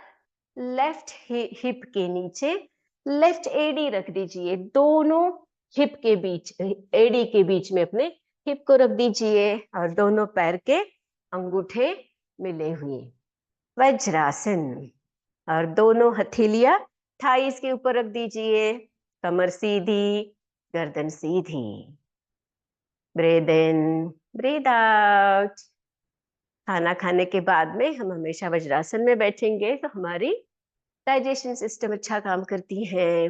लेफ्ट हिप के नीचे लेफ्ट एडी रख दीजिए। दोनों हिप के बीच, एडी के बीच में अपने हिप को रख दीजिए और दोनों पैर के अंगूठे मिले हुए, वज्रासन। और दोनों हथेलियां थाइस के ऊपर रख दीजिए, कमर सीधी, गर्दन सीधी। Breathe in, breathe out. खाना खाने के बाद में हम हमेशा वज्रासन में बैठेंगे तो हमारी डाइजेशन सिस्टम अच्छा काम करती है।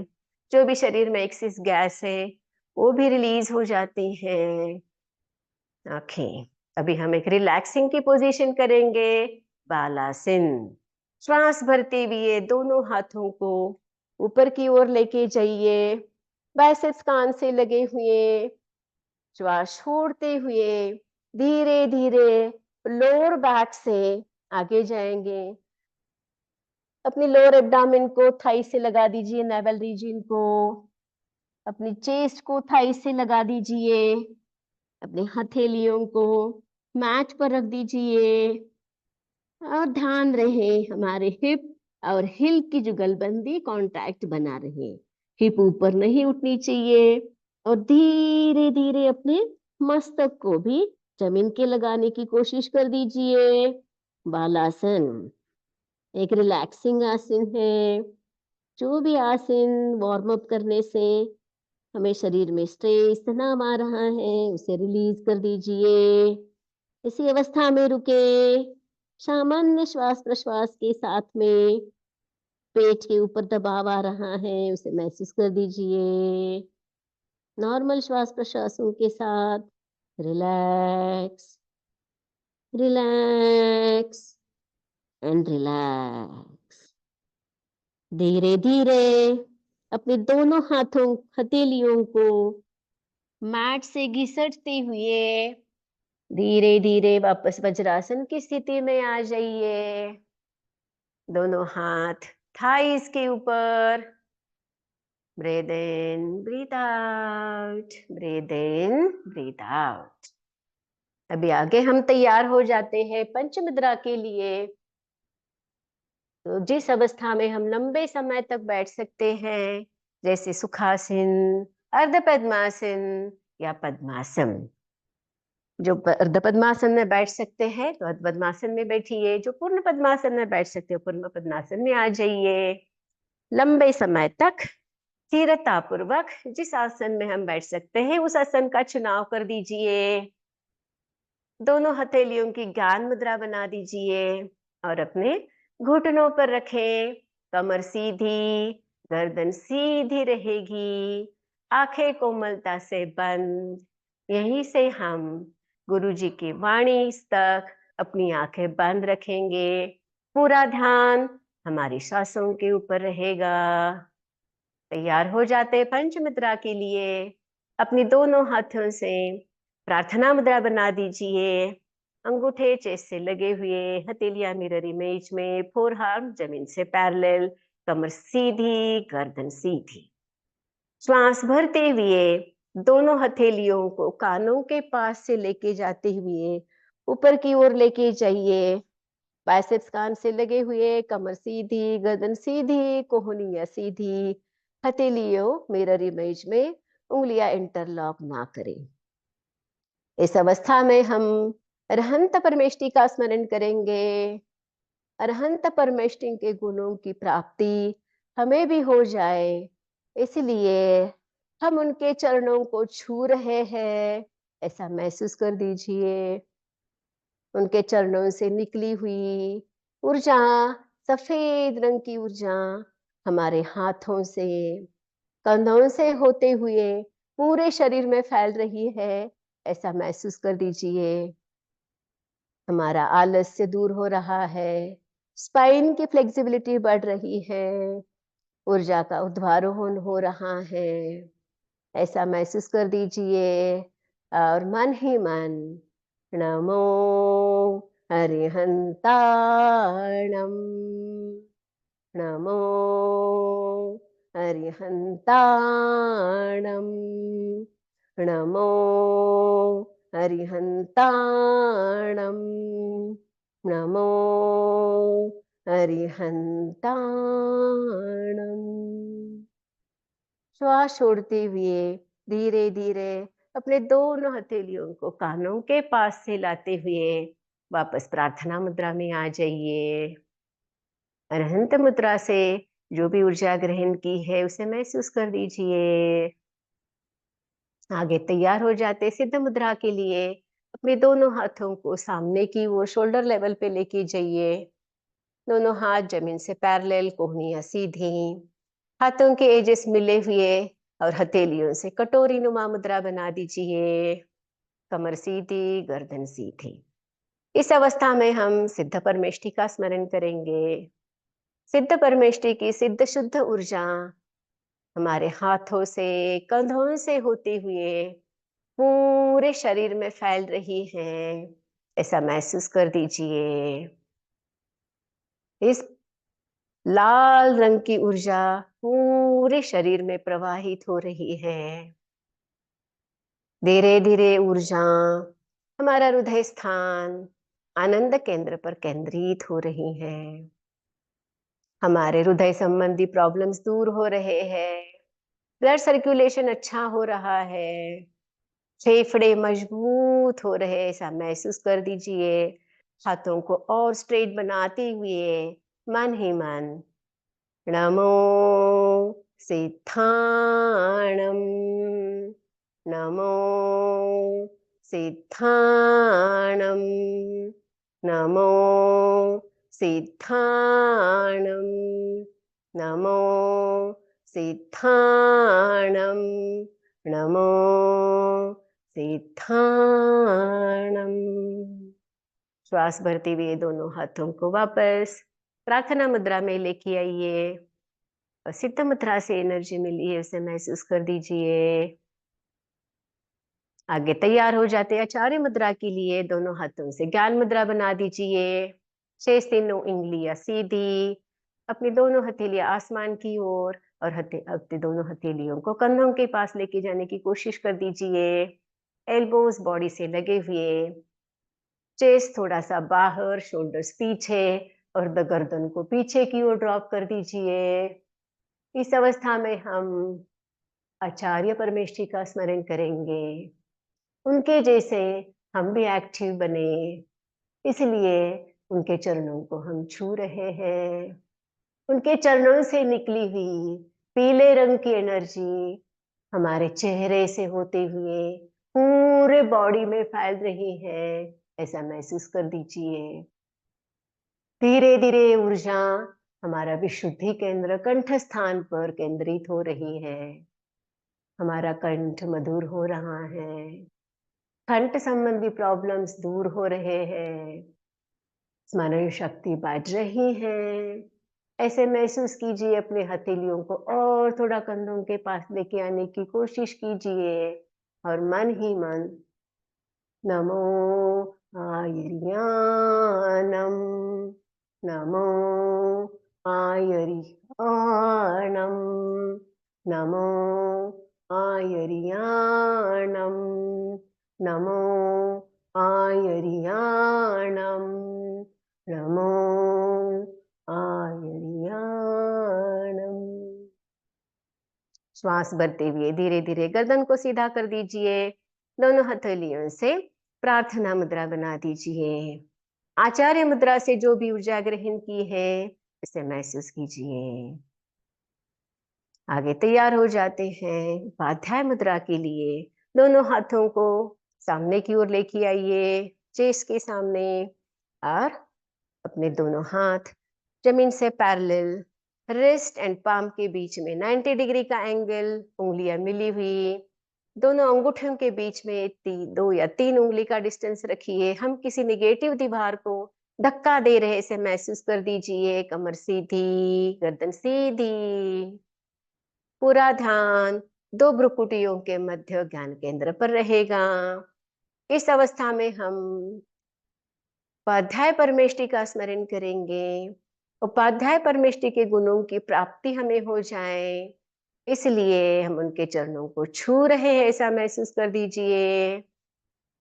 जो भी शरीर में एक्सेस गैस है वो भी रिलीज हो जाती है। आंखें, अभी हम एक रिलैक्सिंग की पोजीशन करेंगे, बालासन। श्वास भरते हुए दोनों हाथों को ऊपर की ओर लेके जाइए, बाइसेप्स कान से लगे हुए। श्वास छोड़ते हुए धीरे धीरे लोअर बैक से आगे जाएंगे। अपनी लोअर एब्डामिन को थाई से लगा दीजिए, नेवल रीजन को। अपनी चेस्ट को थाई से लगा दीजिए। अपने हथेलियों को मैट पर रख दीजिए और ध्यान रहे हमारे हिप और हिल की जुगलबंदी कांटेक्ट बना रहे। हिप ऊपर नहीं उठनी चाहिए और धीरे धीरे अपने मस्तक को भी जमीन के लगाने की कोशिश कर दीजिए। बालासन एक रिलैक्सिंग आसन है। जो भी आसन वार्म अप करने से हमें शरीर में स्ट्रेस, तनाव आ रहा है उसे रिलीज कर दीजिए। इसी अवस्था में रुके, सामान्य श्वास प्रश्वास के साथ में पेट के ऊपर दबाव आ रहा है उसे महसूस कर दीजिए। नॉर्मल श्वास प्रश्वासों के साथ रिलैक्स, रिलैक्स एंड रिलैक्स। धीरे धीरे अपने दोनों हाथों, हथेलियों को मैट से घिसटते हुए धीरे धीरे वापस वज्रासन की स्थिति में आ जाइए। दोनों हाथ थाइस के ऊपर। Breathe in, breathe out, breathe in, breathe out. अभी आगे हम तैयार हो जाते हैं पंच मुद्रा के लिए। तो जिस अवस्था में हम लंबे समय तक बैठ सकते हैं, जैसे सुखासन, अर्ध पद्मासन या पद्मासन। जो अर्ध पद्मासन में बैठ सकते हैं तो अर्ध पद्मासन में बैठिए, जो पूर्ण पद्मासन में बैठ सकते हो पूर्ण पद्मासन में आ जाइए। लंबे समय तक स्थिरता पूर्वक जिस आसन में हम बैठ सकते हैं उस आसन का चुनाव कर दीजिए। दोनों हथेलियों की ज्ञान मुद्रा बना दीजिए और अपने घुटनों पर रखें। कमर सीधी, गर्दन सीधी रहेगी, आंखें कोमलता से बंद। यहीं से हम गुरु जी की वाणी तक अपनी आंखें बंद रखेंगे। पूरा ध्यान हमारी सांसों के ऊपर रहेगा। तैयार हो जाते पंच मुद्रा के लिए। अपनी दोनों हाथों से प्रार्थना मुद्रा बना दीजिए। अंगूठे चेस्ट से लगे हुए, हथेलियां मिरर इमेज में, फोर आर्म जमीन से पैरेलल, कमर सीधी, गर्दन सीधी। श्वास भरते हुए दोनों हथेलियों को कानों के पास से लेके जाते हुए ऊपर की ओर लेके जाइए। बाइसेप्स कान से लगे हुए, कमर सीधी, गर्दन सीधी, कोहनियां सीधी, हथेलियों मिरर इमेज में उंगलियां इंटरलॉक ना करें। इस अवस्था में हम अरहंत परमेष्टि का स्मरण करेंगे। अरहंत परमेष्टि के गुणों की प्राप्ति हमें भी हो जाए, इसलिए हम उनके चरणों को छू रहे हैं, ऐसा महसूस कर दीजिए। उनके चरणों से निकली हुई ऊर्जा, सफेद रंग की ऊर्जा हमारे हाथों से, कंधों से होते हुए पूरे शरीर में फैल रही है, ऐसा महसूस कर दीजिए। हमारा आलस्य दूर हो रहा है, स्पाइन की फ्लेक्सिबिलिटी बढ़ रही है, ऊर्जा का ऊर्ध्वारोहण हो रहा है, ऐसा महसूस कर दीजिए। और मन ही मन नमो अरिहंताणम, नमो अरिहंताणम, नमो अरिहंताणम, नमो अरिहंताणम। श्वास छोड़ते हुए धीरे धीरे अपने दोनों हथेलियों को कानों के पास से लाते हुए वापस प्रार्थना मुद्रा में आ जाइए। अरहंत मुद्रा से जो भी ऊर्जा ग्रहण की है उसे महसूस कर दीजिए। आगे तैयार हो जाते सिद्ध मुद्रा के लिए अपने दोनों हाथों को सामने की ओर शोल्डर लेवल पे लेके जाइए। दोनों हाथ जमीन से पैरेलल, कोहनियां सीधी, हाथों के एजेस मिले हुए और हथेलियों से कटोरी नुमा मुद्रा बना दीजिए। कमर सीधी, गर्दन सीधी। इस अवस्था में हम सिद्ध परमेष्टि का स्मरण करेंगे। सिद्ध परमेष्टि की सिद्ध शुद्ध ऊर्जा हमारे हाथों से, कंधों से होते हुए पूरे शरीर में फैल रही है, ऐसा महसूस कर दीजिए। इस लाल रंग की ऊर्जा पूरे शरीर में प्रवाहित हो रही है। धीरे धीरे ऊर्जा हमारा हृदय स्थान आनंद केंद्र पर केंद्रित हो रही है। हमारे हृदय संबंधी प्रॉब्लम्स दूर हो रहे हैं, ब्लड सर्कुलेशन अच्छा हो रहा है, फेफड़े मजबूत हो रहे, ऐसा महसूस कर दीजिए। हाथों को और स्ट्रेट बनाते हुए मन ही मन नमो सिद्धाणम, नमो सिद्धाणम, नमो सिद्धाणम, नमो सिद्धाणम, नमो सिद्धाणम। श्वास भरते हुए दोनों हाथों को वापस प्रार्थना मुद्रा में लेके आइए और सिद्ध मुद्रा से एनर्जी मिली है उसे महसूस कर दीजिए। आगे तैयार हो जाते हैं आचार्य मुद्रा के लिए। दोनों हाथों से ज्ञान मुद्रा बना दीजिए। शेष तीनों उंगलियां सीधी, अपनी दोनों हथेलियां आसमान की ओर और अपने दोनों हथेलियों को कंधों के पास लेके जाने की कोशिश कर दीजिए। एल्बोज बॉडी से लगे हुए, चेस्ट थोड़ा सा बाहर, शोल्डर्स पीछे और गर्दन को पीछे की ओर ड्रॉप कर दीजिए। इस अवस्था में हम आचार्य परमेष्ठी का स्मरण करेंगे। उनके जैसे हम भी एक्टिव बने, इसलिए उनके चरणों को हम छू रहे हैं। उनके चरणों से निकली हुई पीले रंग की एनर्जी हमारे चेहरे से होते हुए पूरे बॉडी में फैल रही है, ऐसा महसूस कर दीजिए। धीरे धीरे ऊर्जा हमारा विशुद्धि केंद्र कंठ स्थान पर केंद्रित हो रही है। हमारा कंठ मधुर हो रहा है, कंठ संबंधी प्रॉब्लम्स दूर हो रहे हैं, स्मरण शक्ति बढ़ रही है। ऐसे महसूस कीजिए। अपने हथेलियों को और थोड़ा कंधों के पास लेके आने की कोशिश कीजिए और मन ही मन नमो आयर्यानम, नमो आयर्याणम, नमो आयर्याणं नमो आयर्याणं नमो आयर्याणं। श्वास भरते हुए धीरे धीरे गर्दन को सीधा कर दीजिए। दोनों हथेलियों से प्रार्थना मुद्रा बना दीजिए। आचार्य मुद्रा से जो भी ऊर्जा ग्रहण की है इसे महसूस कीजिए। आगे तैयार हो जाते हैं उपाध्याय मुद्रा के लिए। दोनों हाथों को सामने की ओर लेके आइए, चेस्ट के सामने, और अपने दोनों हाथ जमीन से पैरेलल, रिस्ट एंड पाम के बीच में 90 डिग्री का एंगल, उंगलियां मिली हुई। दोनों अंगूठों के बीच में 2 या 3 उंगली का डिस्टेंस रखिए। हम किसी निगेटिव दीवार को धक्का दे रहे इसे महसूस कर दीजिए। कमर सीधी, गर्दन सीधी। पूरा ध्यान 2 भ्रुकुटियों के मध्य ज्ञान केंद्र पर रहेगा। इस अवस्था में हम उपाध्याय परमेष्टि का स्मरण करेंगे। उपाध्याय परमेष्टि के गुणों की प्राप्ति हमें हो जाए, इसलिए हम उनके चरणों को छू रहे हैं ऐसा महसूस कर दीजिए।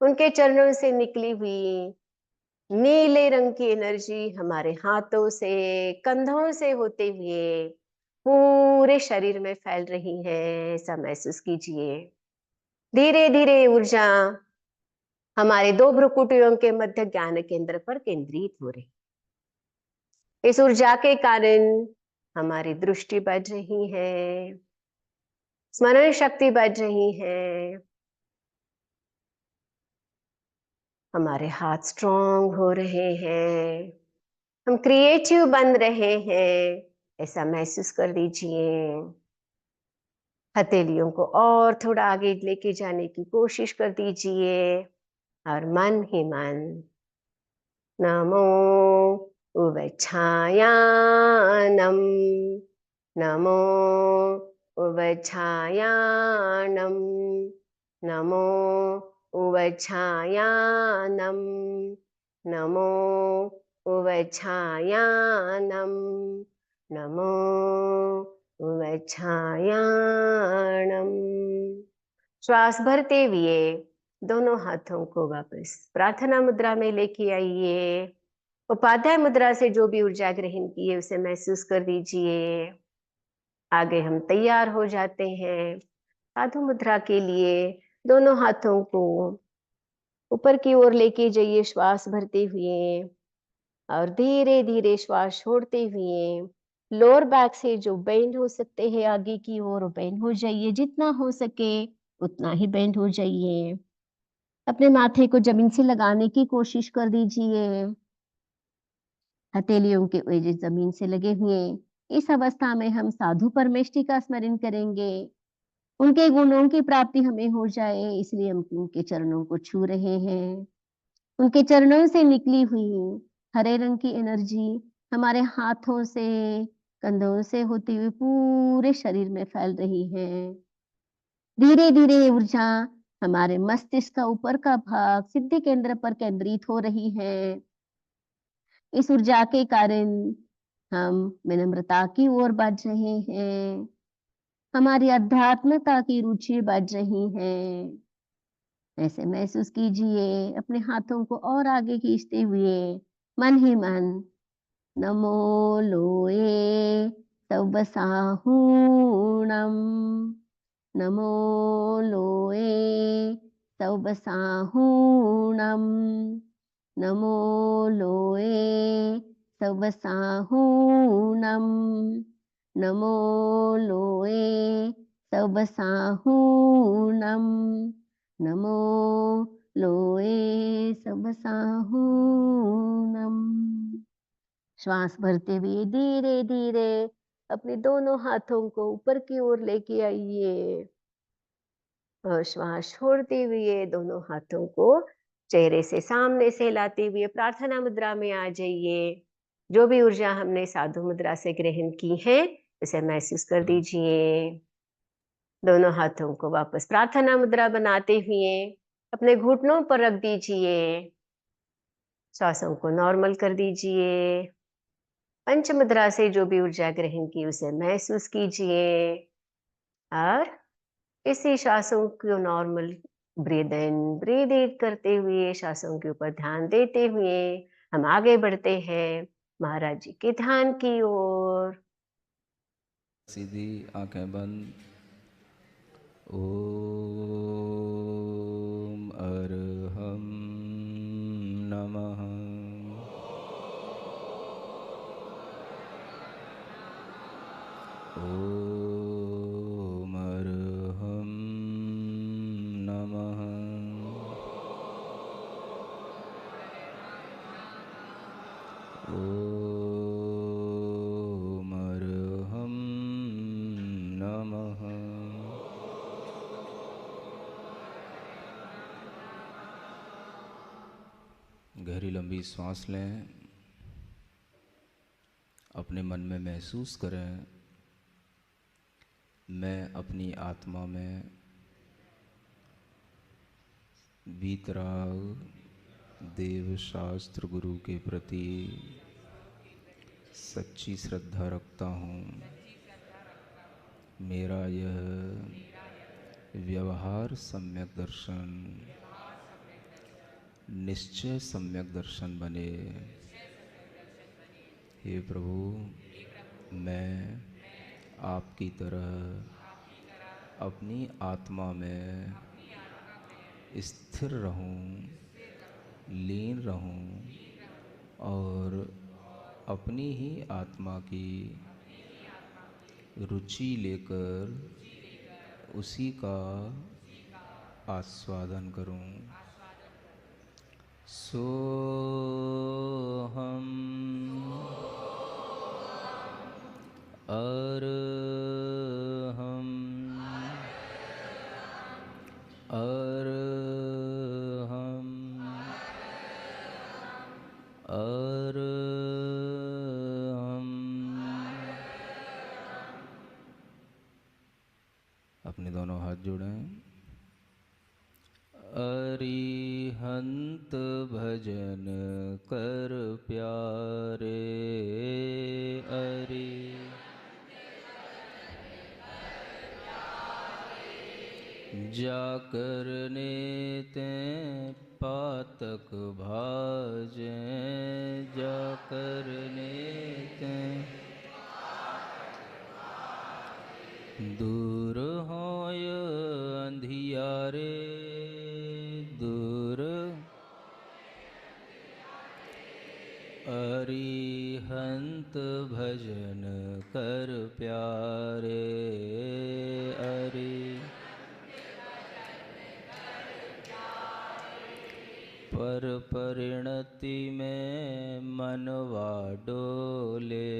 उनके चरणों से निकली हुई नीले रंग की एनर्जी हमारे हाथों से, कंधों से होते हुए पूरे शरीर में फैल रही है ऐसा महसूस कीजिए। धीरे धीरे ऊर्जा हमारे 2 भ्रुकुटियों के मध्य ज्ञान केंद्र पर केंद्रित हो रही। इस ऊर्जा के कारण हमारी दृष्टि बढ़ रही है, स्मरण शक्ति बढ़ रही है, हमारे हाथ स्ट्रांग हो रहे हैं, हम क्रिएटिव बन रहे हैं ऐसा महसूस कर दीजिए। हथेलियों को और थोड़ा आगे लेके जाने की कोशिश कर दीजिए, और मन ही मन नमो उवच्छायानं नमो उवच्छायानं नमो उवच्छायानं नमो उवच्छायानं नमो उवच्छायानं। श्वास भरते हुए दोनों हाथों को वापस प्रार्थना मुद्रा में लेके आइए। उपाध्याय मुद्रा से जो भी ऊर्जा ग्रहण की है उसे महसूस कर दीजिए। आगे हम तैयार हो जाते हैं साधु मुद्रा के लिए। दोनों हाथों को ऊपर की ओर लेके जाइए श्वास भरते हुए, और धीरे धीरे श्वास छोड़ते हुए लोअर बैक से जो बेंड हो सकते हैं आगे की ओर बेंड हो जाइए। जितना हो सके उतना ही बेंड हो जाइए। अपने माथे को जमीन से लगाने की कोशिश कर दीजिए। हथेलियों के एजेस जमीन से लगे हुए। इस अवस्था में हम साधु परमेष्टि का स्मरण करेंगे। उनके गुणों की प्राप्ति हमें हो जाए, इसलिए हम उनके चरणों को छू रहे हैं। उनके चरणों से निकली हुई हरे रंग की एनर्जी हमारे हाथों से, कंधों से होती हुई पूरे शरीर में फैल रही है। धीरे धीरे ऊर्जा हमारे मस्तिष्क का ऊपर का भाग सिद्धि केंद्र पर केंद्रित हो रही है। इस ऊर्जा के कारण हम विनम्रता की ओर बढ़ रहे हैं। हमारी अध्यात्मता की रुचि बढ़ रही है। ऐसे महसूस कीजिए अपने हाथों को और आगे खींचते हुए मन ही मन नमो लोए सवसाहूणम नमो लोए सवसाहूणम नमो लोए सवसाहूणम नमो लोए सवसाहूणम नमो लोए सवसाहूणम। श्वास भरते हुए धीरे धीरे अपने दोनों हाथों को ऊपर की ओर लेके आइए, और श्वास छोड़ते हुए दोनों हाथों को चेहरे से सामने से हिलाते हुए प्रार्थना मुद्रा में आ जाइए। जो भी ऊर्जा हमने साधु मुद्रा से ग्रहण की है उसे महसूस कर दीजिए। दोनों हाथों को वापस प्रार्थना मुद्रा बनाते हुए अपने घुटनों पर रख दीजिए। श्वासों को नॉर्मल कर दीजिए। पंच मुद्रा से जो भी ऊर्जा ग्रहण की उसे महसूस कीजिए, और इसी सांसों को नॉर्मल ब्रीथ इन ब्रीथ आउट करते हुए सांसों के ऊपर ध्यान देते हुए हम आगे बढ़ते हैं महाराज जी के ध्यान की ओर। सीधी आंखें बंद। ओम अरहम नमः। ओम अरहम नमः। ओम अरहम नमः। गहरी लंबी सांस लें। अपने मन में महसूस करें, मैं अपनी आत्मा में वीतराग देव शास्त्र गुरु के प्रति सच्ची श्रद्धा रखता हूँ। मेरा यह व्यवहार सम्यक दर्शन निश्चय सम्यक दर्शन बने। हे प्रभु, मैं आपकी तरह अपनी आत्मा में स्थिर रहूं, लीन रहूं और अपनी ही आत्मा की रुचि लेकर उसी का आस्वादन करूं। सोहम अरहम अरहम अरहम। अपने दोनों हाथ जोड़ें। अरिहंत भजन कर प्यारे, अरि जाकर नेते पातक भाजें, जाकर नेते दूर होय अंधियारे, दूर अरिहंत भजन कर प्यारे, अरि पर परिणति में मनवा डोले,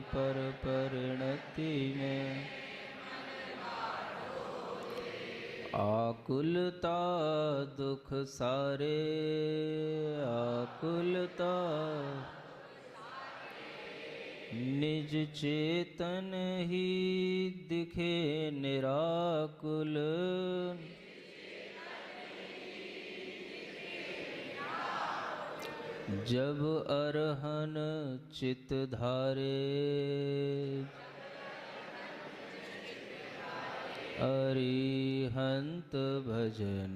पर परिणति में आकुलता दुख सारे, आकुलता निज चेतन ही दिखे निराकुल, जब अरहन चित धारे, अरिहंत भजन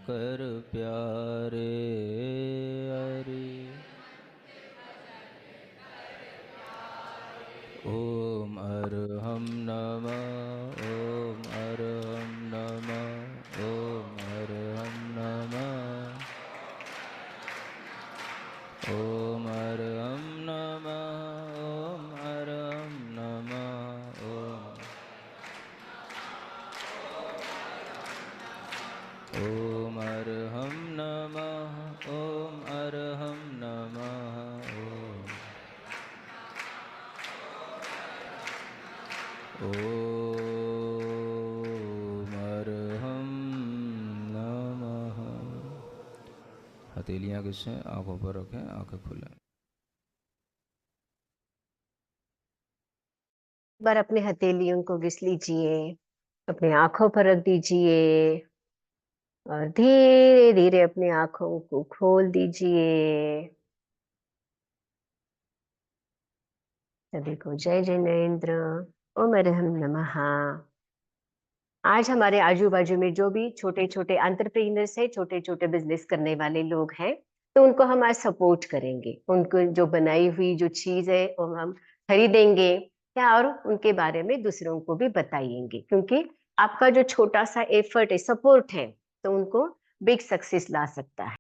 कर प्यारे, अरि ओम अरहम नमः, ओम अरहम नमः, ओम अरहम नमः, ओम अरहम नमः, ओम अरहम नमः, ओम अरहम नमः, ओम अरहम नमः, ओम अरहम नमः। हथेलियाँ घिसें, आंखों पर रखें, आंखें खुलें। एक बार अपने हथेलियों को घिस लीजिए, अपने आंखों पर रख दीजिए और धीरे धीरे अपनी आंखों को खोल दीजिए। सभी को जय जय नरेंद्र। ओम अरहम नमः। आज हमारे आजू-बाजू में जो भी छोटे-छोटे एंटरप्रेन्योर्स हैं, छोटे-छोटे बिज़नेस करने वाले लोग हैं, तो उनको हम आज सपोर्ट करेंगे। उनको जो बनाई हुई जो चीज़ है, वो हम खरीदेंगे या और उनके बारे में दूसरों को भी बताएँगे। क्योंकि आपका जो छोटा-सा एफर्ट है, सपोर्ट है, तो उनको बिग सक्सेस ला सकता है।